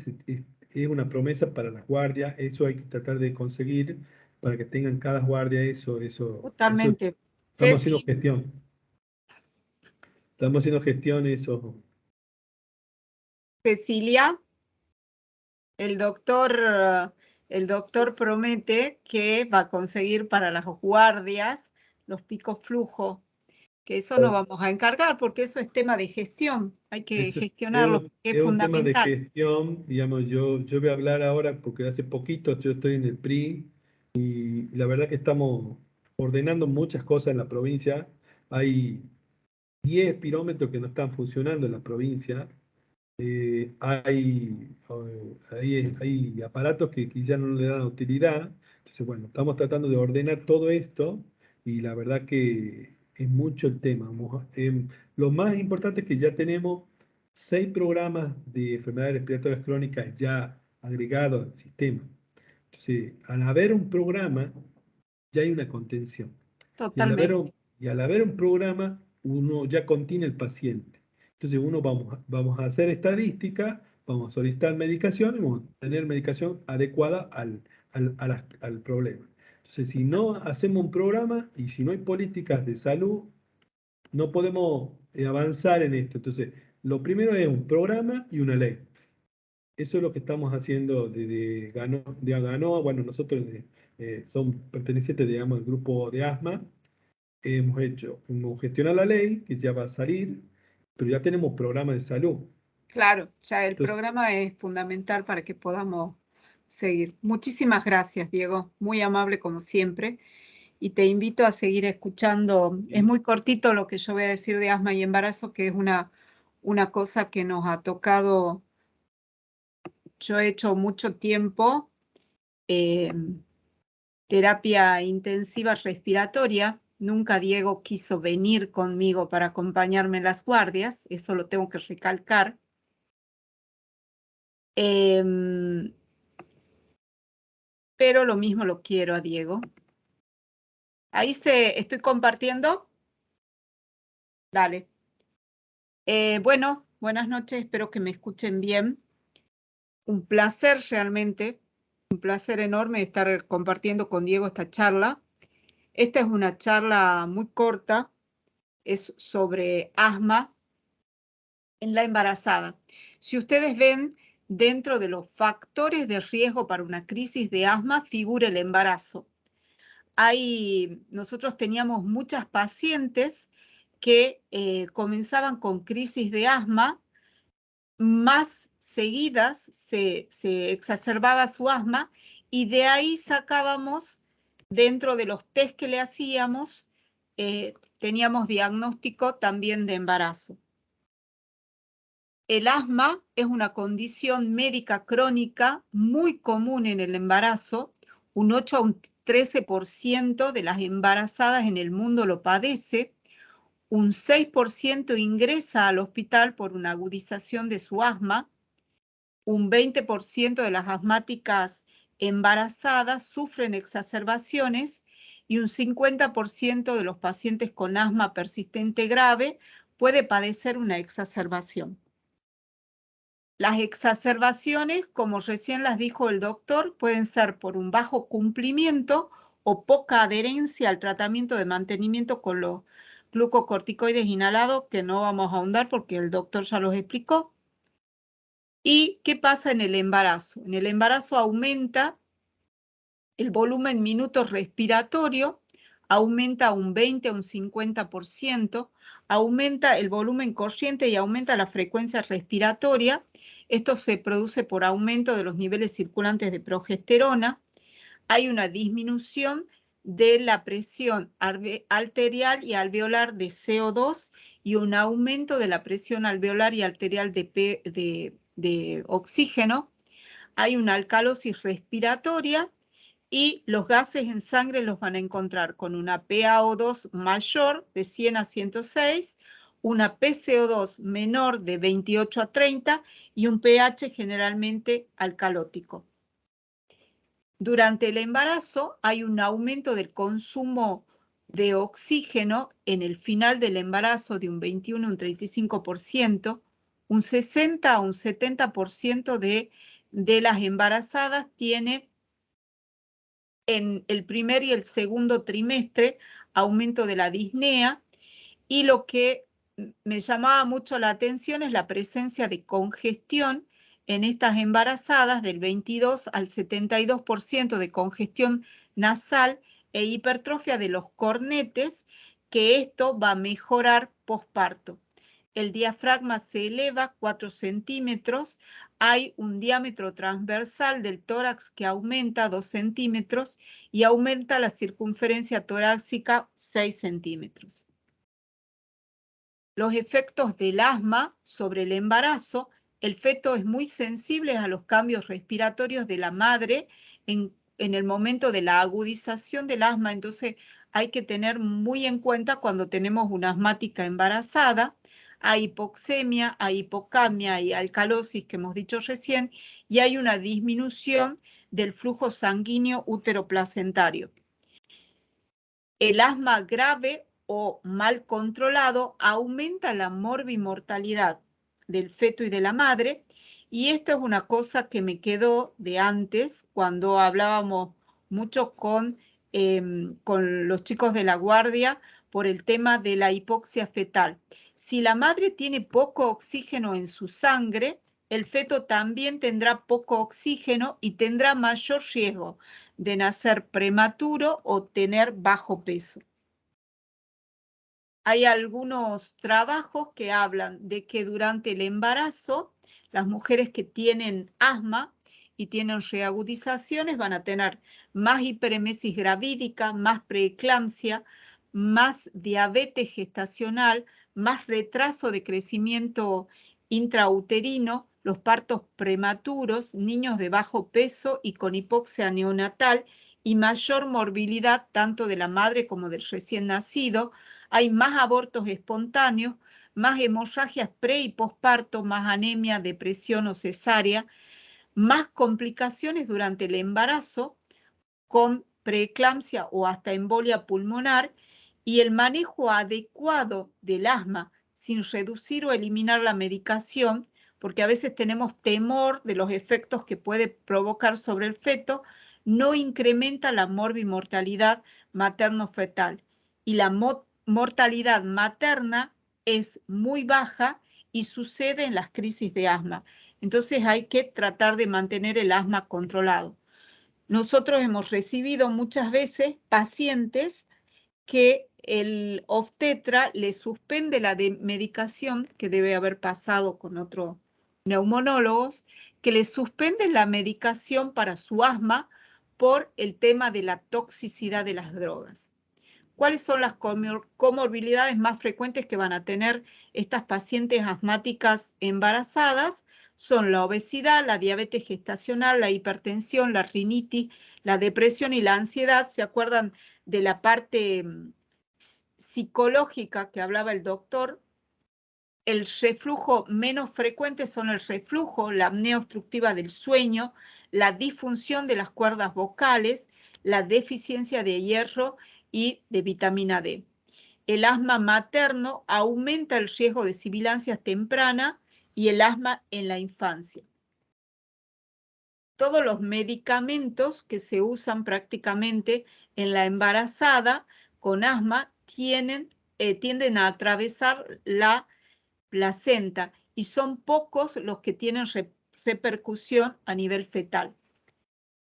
es una promesa para las guardias, eso hay que tratar de conseguir para que tengan cada guardia eso Totalmente. estamos haciendo Ceci, gestión. Estamos haciendo gestión, eso. Cecilia, el doctor, el doctor promete que va a conseguir para las guardias los picos flujo, que eso no vamos a encargar porque eso es tema de gestión. Hay que Eso gestionarlo, porque es es un tema de fundamental. gestión, digamos, yo voy a hablar ahora porque hace poquito yo estoy en el PRI y la verdad que estamos ordenando muchas cosas en la provincia. Hay 10 pirómetros que no están funcionando en la provincia. Hay aparatos que ya no le dan utilidad. Entonces, bueno, estamos tratando de ordenar todo esto y la verdad que es mucho el tema. Lo más importante es que ya tenemos 6 programas de enfermedades respiratorias crónicas ya agregados al sistema. Entonces, al haber un programa, ya hay una contención. Y Totalmente. y al haber un programa, uno ya contiene el paciente. Entonces, vamos a hacer estadística, vamos a solicitar medicación y vamos a tener medicación adecuada al problema. Entonces, si no hacemos un programa y si no hay políticas de salud, no podemos avanzar en esto. Entonces, lo primero es un programa y una ley. Eso es lo que estamos haciendo de Ganoa. Bueno, nosotros somos pertenecientes, digamos, al grupo de asma. Hemos gestionado la ley, que ya va a salir, pero ya tenemos programas de salud. Claro, ya el Entonces, programa es fundamental para que podamos seguir. Muchísimas gracias, Diego. Muy amable como siempre. Y te invito a seguir escuchando. Es y- muy cortito lo que yo voy a decir de asma y embarazo, que es una cosa que nos ha tocado. Yo he hecho mucho tiempo eh, terapia intensiva respiratoria. Nunca Diego quiso venir conmigo para acompañarme en las guardias, eso lo tengo que recalcar. Em, pero lo mismo lo quiero a Diego. Ahí estoy compartiendo. Dale. Bueno, buenas noches, espero que me escuchen bien. Un placer realmente, un placer enorme estar compartiendo con Diego esta charla. Esta es una charla muy corta, es sobre asma en la embarazada. Si ustedes ven, dentro de los factores de riesgo para una crisis de asma figura el embarazo. Nosotros teníamos muchas pacientes que comenzaban con crisis de asma, más seguidas se exacerbaba su asma y de ahí sacábamos, dentro de los test que le hacíamos, teníamos diagnóstico también de embarazo. El asma es una condición médica crónica muy común en el embarazo. Un 8 a un 13% de las embarazadas en el mundo lo padece. Un 6% ingresa al hospital por una agudización de su asma. Un 20% de las asmáticas embarazadas sufren exacerbaciones y un 50% de los pacientes con asma persistente grave puede padecer una exacerbación. Las exacerbaciones, como recién las dijo el doctor, pueden ser por un bajo cumplimiento o poca adherencia al tratamiento de mantenimiento con glucocorticoides inhalados, que no vamos a ahondar porque el doctor ya los explicó. ¿Y qué pasa en el embarazo? En el embarazo aumenta el volumen minutos respiratorio, aumenta un 20 a un 50%, aumenta el volumen corriente y aumenta la frecuencia respiratoria. Esto se produce por aumento de los niveles circulantes de progesterona. Hay una disminución de la presión arterial y alveolar de CO2 y un aumento de la presión alveolar y arterial de oxígeno. Hay una alcalosis respiratoria y los gases en sangre los van a encontrar con una PaO2 mayor de 100 a 106, una PCO2 menor de 28 a 30 y un pH generalmente alcalótico. Durante el embarazo hay un aumento del consumo de oxígeno en el final del embarazo de un 21 a un 35%, un 60 a un 70% de las embarazadas tiene en el primer y el segundo trimestre aumento de la disnea, y lo que me llamaba mucho la atención es la presencia de congestión en estas embarazadas del 22 al 72% de congestión nasal e hipertrofia de los cornetes, que esto va a mejorar posparto. El diafragma se eleva 4 centímetros, hay un diámetro transversal del tórax que aumenta 2 centímetros y aumenta la circunferencia torácica 6 centímetros. Los efectos del asma sobre el embarazo: el feto es muy sensible a los cambios respiratorios de la madre en el momento de la agudización del asma, entonces hay que tener muy en cuenta cuando tenemos una asmática embarazada. Hay hipoxemia, hay hipocamia, hay alcalosis que hemos dicho recién, y hay una disminución del flujo sanguíneo úteroplacentario. El asma grave o mal controlado aumenta la morbimortalidad del feto y de la madre, y esto es una cosa que me quedó de antes cuando hablábamos mucho con los chicos de la guardia por el tema de la hipoxia fetal. Si la madre tiene poco oxígeno en su sangre, el feto también tendrá poco oxígeno y tendrá mayor riesgo de nacer prematuro o tener bajo peso. Hay algunos trabajos que hablan de que durante el embarazo, las mujeres que tienen asma y tienen reagudizaciones van a tener más hiperemesis gravídica, más preeclampsia, más diabetes gestacional, más retraso de crecimiento intrauterino, los partos prematuros, niños de bajo peso y con hipoxia neonatal, y mayor morbilidad tanto de la madre como del recién nacido. Hay más abortos espontáneos, más hemorragias pre y posparto, más anemia, depresión o cesárea, más complicaciones durante el embarazo con preeclampsia o hasta embolia pulmonar, y el manejo adecuado del asma sin reducir o eliminar la medicación, porque a veces tenemos temor de los efectos que puede provocar sobre el feto, no incrementa la morbimortalidad materno-fetal, y la mortalidad materna es muy baja y sucede en las crisis de asma. Entonces hay que tratar de mantener el asma controlado. Nosotros hemos recibido muchas veces pacientes que el obstetra le suspende la medicación, que debe haber pasado con otros neumonólogos, que le suspenden la medicación para su asma por el tema de la toxicidad de las drogas. ¿Cuáles son las comorbilidades más frecuentes que van a tener estas pacientes asmáticas embarazadas? Son la obesidad, la diabetes gestacional, la hipertensión, la rinitis, la depresión y la ansiedad. ¿Se acuerdan de la parte psicológica que hablaba el doctor? El reflujo menos frecuente son el reflujo, la apnea obstructiva del sueño, la disfunción de las cuerdas vocales, la deficiencia de hierro y de vitamina D. El asma materno aumenta el riesgo de sibilancias temprana y el asma en la infancia. Todos los medicamentos que se usan prácticamente en la embarazada con asma tienen tienden a atravesar la placenta y son pocos los que tienen repercusión a nivel fetal.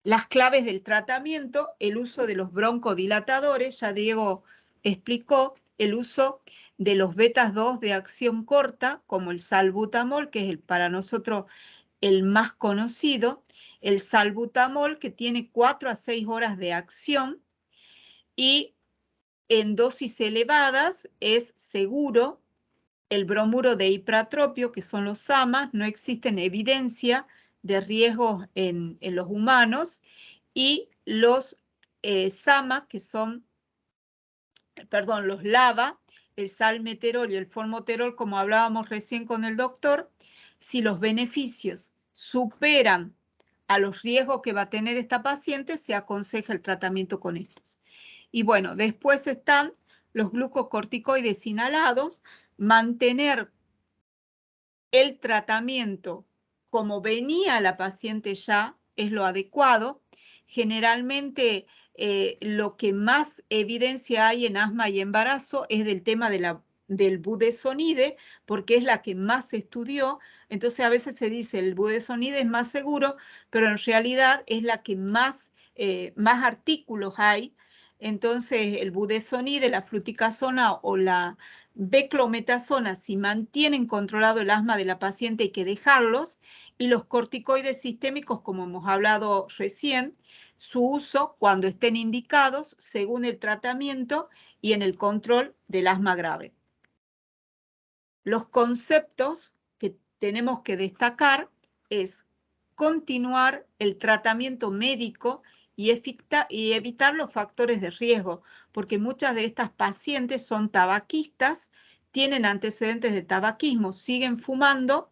Las claves del tratamiento, el uso de los broncodilatadores, ya Diego explicó, el uso de los betas-2 de acción corta, como el salbutamol, que es para nosotros el más conocido, el salbutamol que tiene 4 a 6 horas de acción y en dosis elevadas es seguro. El bromuro de hipratropio, que son los SAMA, no existen evidencia de riesgos en los humanos, y los SAMA, que son, perdón, los LAVA, el salmeterol y el formoterol, como hablábamos recién con el doctor, si los beneficios superan a los riesgos que va a tener esta paciente, se aconseja el tratamiento con estos. Y bueno, después están los glucocorticoides inhalados, mantener el tratamiento como venía la paciente ya es lo adecuado. Generalmente lo que más evidencia hay en asma y embarazo es del tema del budesonide, porque es la que más se estudió. Entonces a veces se dice el budesonide es más seguro, pero en realidad es la que más artículos hay. Entonces el budesonide, la fluticasona o la beclometasona, si mantienen controlado el asma de la paciente hay que dejarlos, y los corticoides sistémicos, como hemos hablado recién, su uso cuando estén indicados según el tratamiento y en el control del asma grave. Los conceptos que tenemos que destacar es continuar el tratamiento médico y evitar los factores de riesgo, porque muchas de estas pacientes son tabaquistas, tienen antecedentes de tabaquismo, siguen fumando,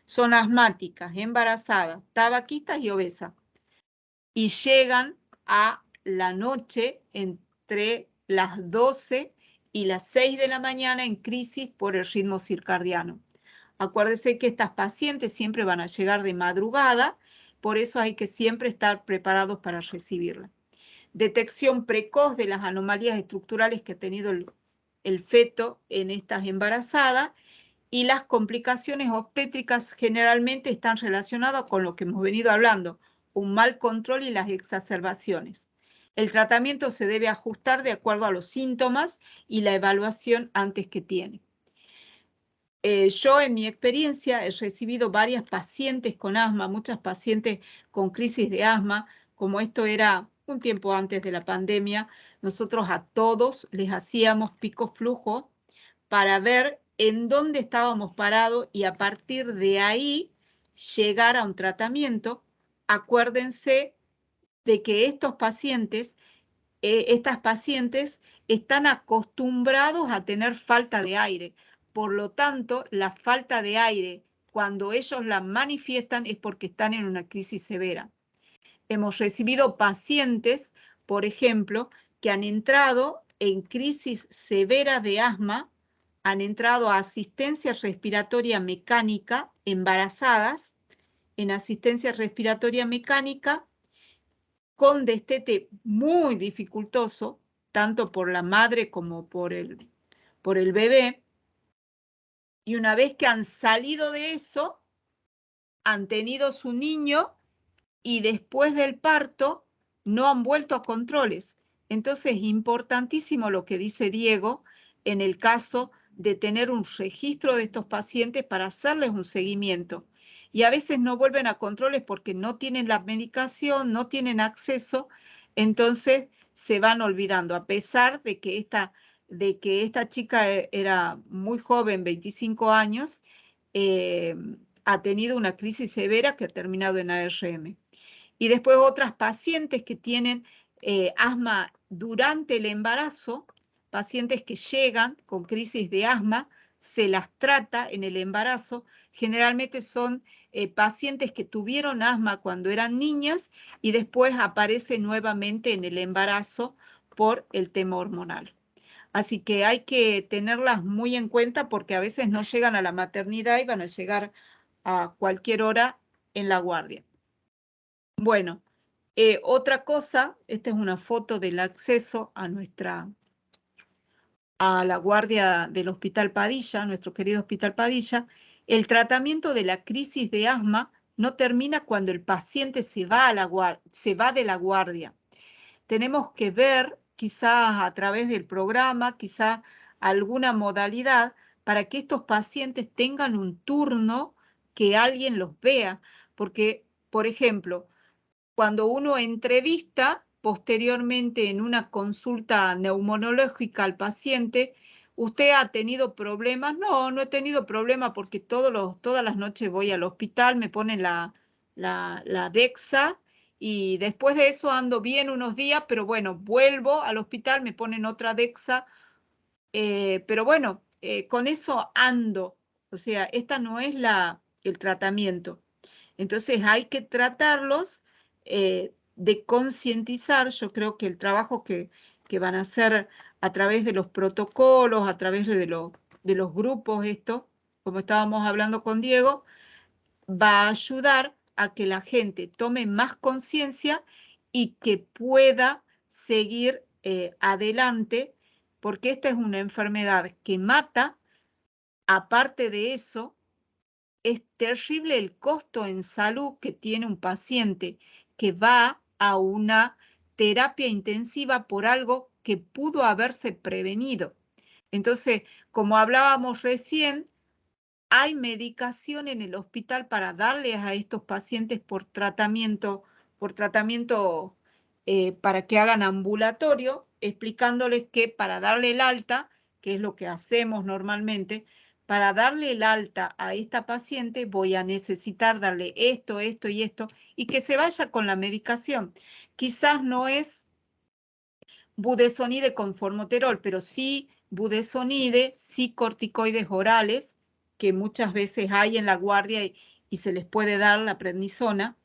son asmáticas, embarazadas, tabaquistas y obesas, y llegan a la noche entre las 12 y las 6 de la mañana en crisis por el ritmo circadiano. Acuérdese que estas pacientes siempre van a llegar de madrugada, por eso hay que siempre estar preparados para recibirla. Detección precoz de las anomalías estructurales que ha tenido el feto en estas embarazadas, y las complicaciones obstétricas generalmente están relacionadas con lo que hemos venido hablando, un mal control y las exacerbaciones. El tratamiento se debe ajustar de acuerdo a los síntomas y la evaluación antes que tiene. Yo en mi experiencia he recibido varias pacientes con asma, muchas pacientes con crisis de asma, como esto era un tiempo antes de la pandemia, nosotros a todos les hacíamos pico flujo para ver en dónde estábamos parados y a partir de ahí llegar a un tratamiento. Acuérdense de que estas pacientes están acostumbrados a tener falta de aire. Por lo tanto, la falta de aire, cuando ellos la manifiestan, es porque están en una crisis severa. Hemos recibido pacientes, por ejemplo, que han entrado en crisis severa de asma, han entrado a asistencia respiratoria mecánica, embarazadas, en asistencia respiratoria mecánica, con destete muy dificultoso, tanto por la madre como por el bebé, y una vez que han salido de eso, han tenido su niño y después del parto no han vuelto a controles. Entonces es importantísimo lo que dice Diego en el caso de tener un registro de estos pacientes para hacerles un seguimiento. Y a veces no vuelven a controles porque no tienen la medicación, no tienen acceso, entonces se van olvidando, a pesar de que esta chica era muy joven, 25 años, ha tenido una crisis severa que ha terminado en ARM. Y después otras pacientes que tienen asma durante el embarazo, pacientes que llegan con crisis de asma, se las trata en el embarazo. Generalmente son pacientes que tuvieron asma cuando eran niñas y después aparecen nuevamente en el embarazo por el tema hormonal. Así que hay que tenerlas muy en cuenta porque a veces no llegan a la maternidad y van a llegar a cualquier hora en la guardia. Bueno, otra cosa, esta es una foto del acceso a nuestra a la guardia del Hospital Padilla, nuestro querido Hospital Padilla, el tratamiento de la crisis de asma no termina cuando el paciente se va de la guardia. Tenemos que ver, quizás a través del programa, quizás alguna modalidad para que estos pacientes tengan un turno que alguien los vea. Porque, por ejemplo, cuando uno entrevista posteriormente en una consulta neumonológica al paciente, ¿usted ha tenido problemas? No, no he tenido problemas porque todas las noches voy al hospital, me ponen la Dexa y después de eso ando bien unos días, pero bueno, vuelvo al hospital, me ponen otra Dexa, pero bueno, con eso ando. O sea, esta no es el tratamiento. Entonces hay que tratarlos de concientizar. Yo creo que el trabajo que van a hacer a través de los protocolos, a través de los grupos, esto, como estábamos hablando con Diego, va a ayudar a que la gente tome más conciencia y que pueda seguir adelante, porque esta es una enfermedad que mata. Aparte de eso, es terrible el costo en salud que tiene un paciente que va a una terapia intensiva por algo que pudo haberse prevenido. Entonces, como hablábamos recién, hay medicación en el hospital para darles a estos pacientes por tratamiento para que hagan ambulatorio, explicándoles que para darle el alta, que es lo que hacemos normalmente, para darle el alta a esta paciente voy a necesitar darle esto, esto y esto, y que se vaya con la medicación. Quizás no es budesonide con formoterol, pero sí budesonide, sí corticoides orales, que muchas veces hay en la guardia y se les puede dar la prednisona.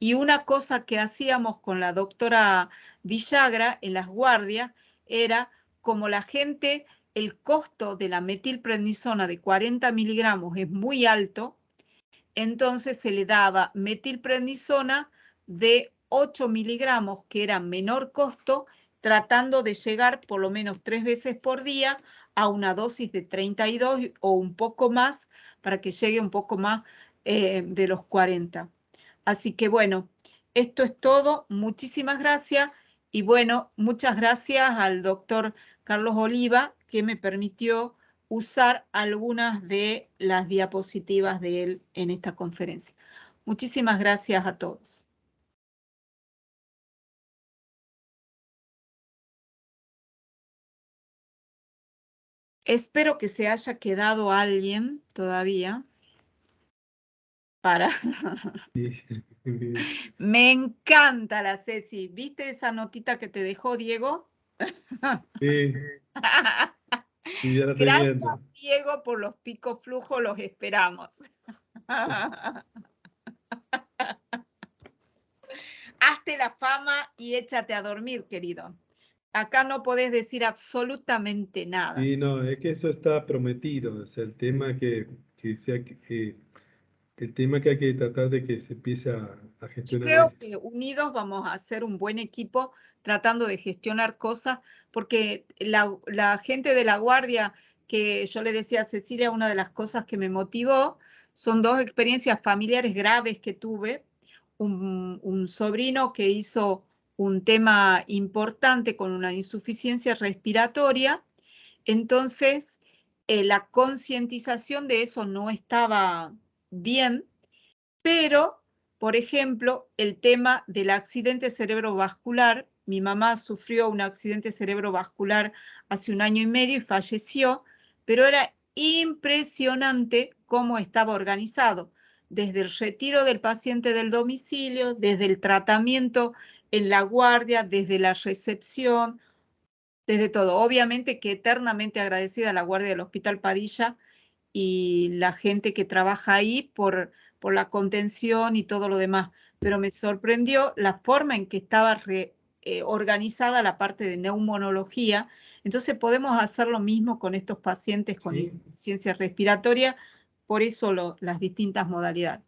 Y una cosa que hacíamos con la doctora Villagra en las guardias era, como la gente, el costo de la metilprednisona de 40 miligramos es muy alto, entonces se le daba metilprednisona de 8 miligramos, que era menor costo, tratando de llegar por lo menos 3 veces por día a una dosis de 32 o un poco más, para que llegue un poco más de los 40. Así que bueno, esto es todo. Muchísimas gracias. Y bueno, muchas gracias al doctor Carlos Oliva, que me permitió usar algunas de las diapositivas de él en esta conferencia. Muchísimas gracias a todos. Espero que se haya quedado alguien todavía para... Me encanta la Ceci. ¿Viste esa notita que te dejó Diego? Sí, sí, ya la estoy Gracias, viendo. Diego, por los picos flujos, los esperamos. Hazte la fama y échate a dormir, querido. Acá no podés decir absolutamente nada. Sí, no, es que eso está prometido. O sea, el tema el tema que hay que tratar de que se empiece a Yo gestionar creo es. que unidos vamos a hacer un buen equipo tratando de gestionar cosas, porque la gente de la guardia, que yo le decía a Cecilia, una de las cosas que me motivó, son 2 experiencias familiares graves que tuve. Un sobrino que hizo un tema importante con una insuficiencia respiratoria, entonces la concientización de eso no estaba bien, pero, por ejemplo, el tema del accidente cerebrovascular, mi mamá sufrió un accidente cerebrovascular hace 1 año y medio y falleció, pero era impresionante cómo estaba organizado, desde el retiro del paciente del domicilio, desde el tratamiento en la guardia, desde la recepción, desde todo. Obviamente que eternamente agradecida a la guardia del Hospital Padilla y la gente que trabaja ahí por la contención y todo lo demás. Pero me sorprendió la forma en que estaba organizada la parte de neumonología. Entonces podemos hacer lo mismo con estos pacientes con Sí, insuficiencia respiratoria, por eso las distintas modalidades.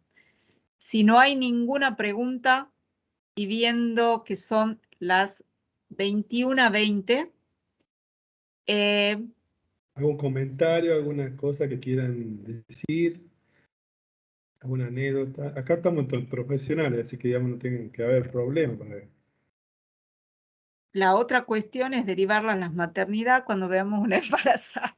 Si no hay ninguna pregunta y viendo que son las 21:20, ¿Algún comentario, alguna cosa que quieran decir? ¿Alguna anécdota? Acá estamos todos profesionales, así que digamos no tienen que haber problemas para ver. La otra cuestión es derivarla a la maternidad cuando veamos una embarazada.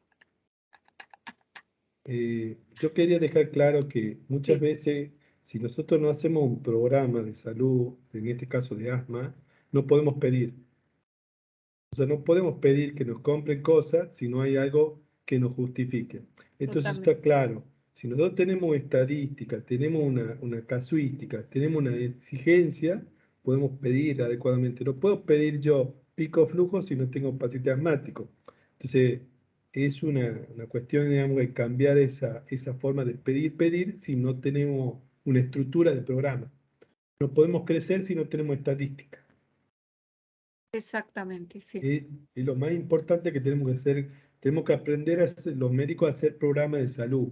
Yo quería dejar claro que muchas Sí, veces, si nosotros no hacemos un programa de salud, en este caso de asma, no podemos pedir. O sea, no podemos pedir que nos compren cosas si no hay algo que nos justifique. Entonces totalmente. está claro, si nosotros tenemos estadística, tenemos una casuística, tenemos una exigencia, podemos pedir adecuadamente. No puedo pedir yo pico flujo si no tengo paciente asmático. Entonces, es una cuestión, digamos, de cambiar esa forma de pedir si no tenemos una estructura de programa. No podemos crecer si no tenemos estadística. Exactamente, sí. Y lo más importante que tenemos que hacer, tenemos que aprender los médicos a hacer programas de salud.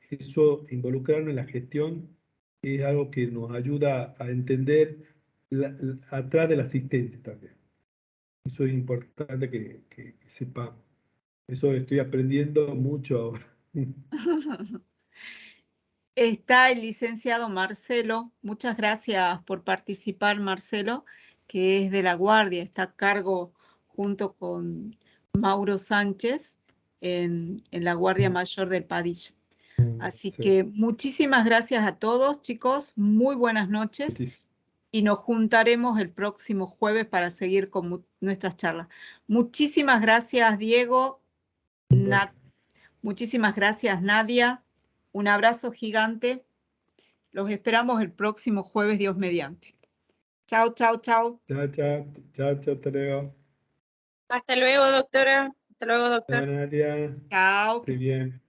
Eso, involucrarnos en la gestión, es algo que nos ayuda a entender atrás de la asistencia también. Eso es importante que sepamos. Eso estoy aprendiendo mucho ahora. Está el licenciado Marcelo. Muchas gracias por participar, Marcelo, que es de La Guardia, está a cargo junto con Mauro Sánchez en la Guardia Mayor del Padilla. Así Sí. que muchísimas gracias a todos, chicos. Muy buenas noches y nos juntaremos el próximo jueves para seguir con nuestras charlas. Muchísimas gracias, Diego. Muchísimas gracias, Nadia. Un abrazo gigante. Los esperamos el próximo jueves, Dios mediante. Chao, chao, chao. Chao, chao, chao, chao, hasta luego. Hasta luego, doctora. Hasta luego, doctor. Chao, Nadia. Chao. Esté bien.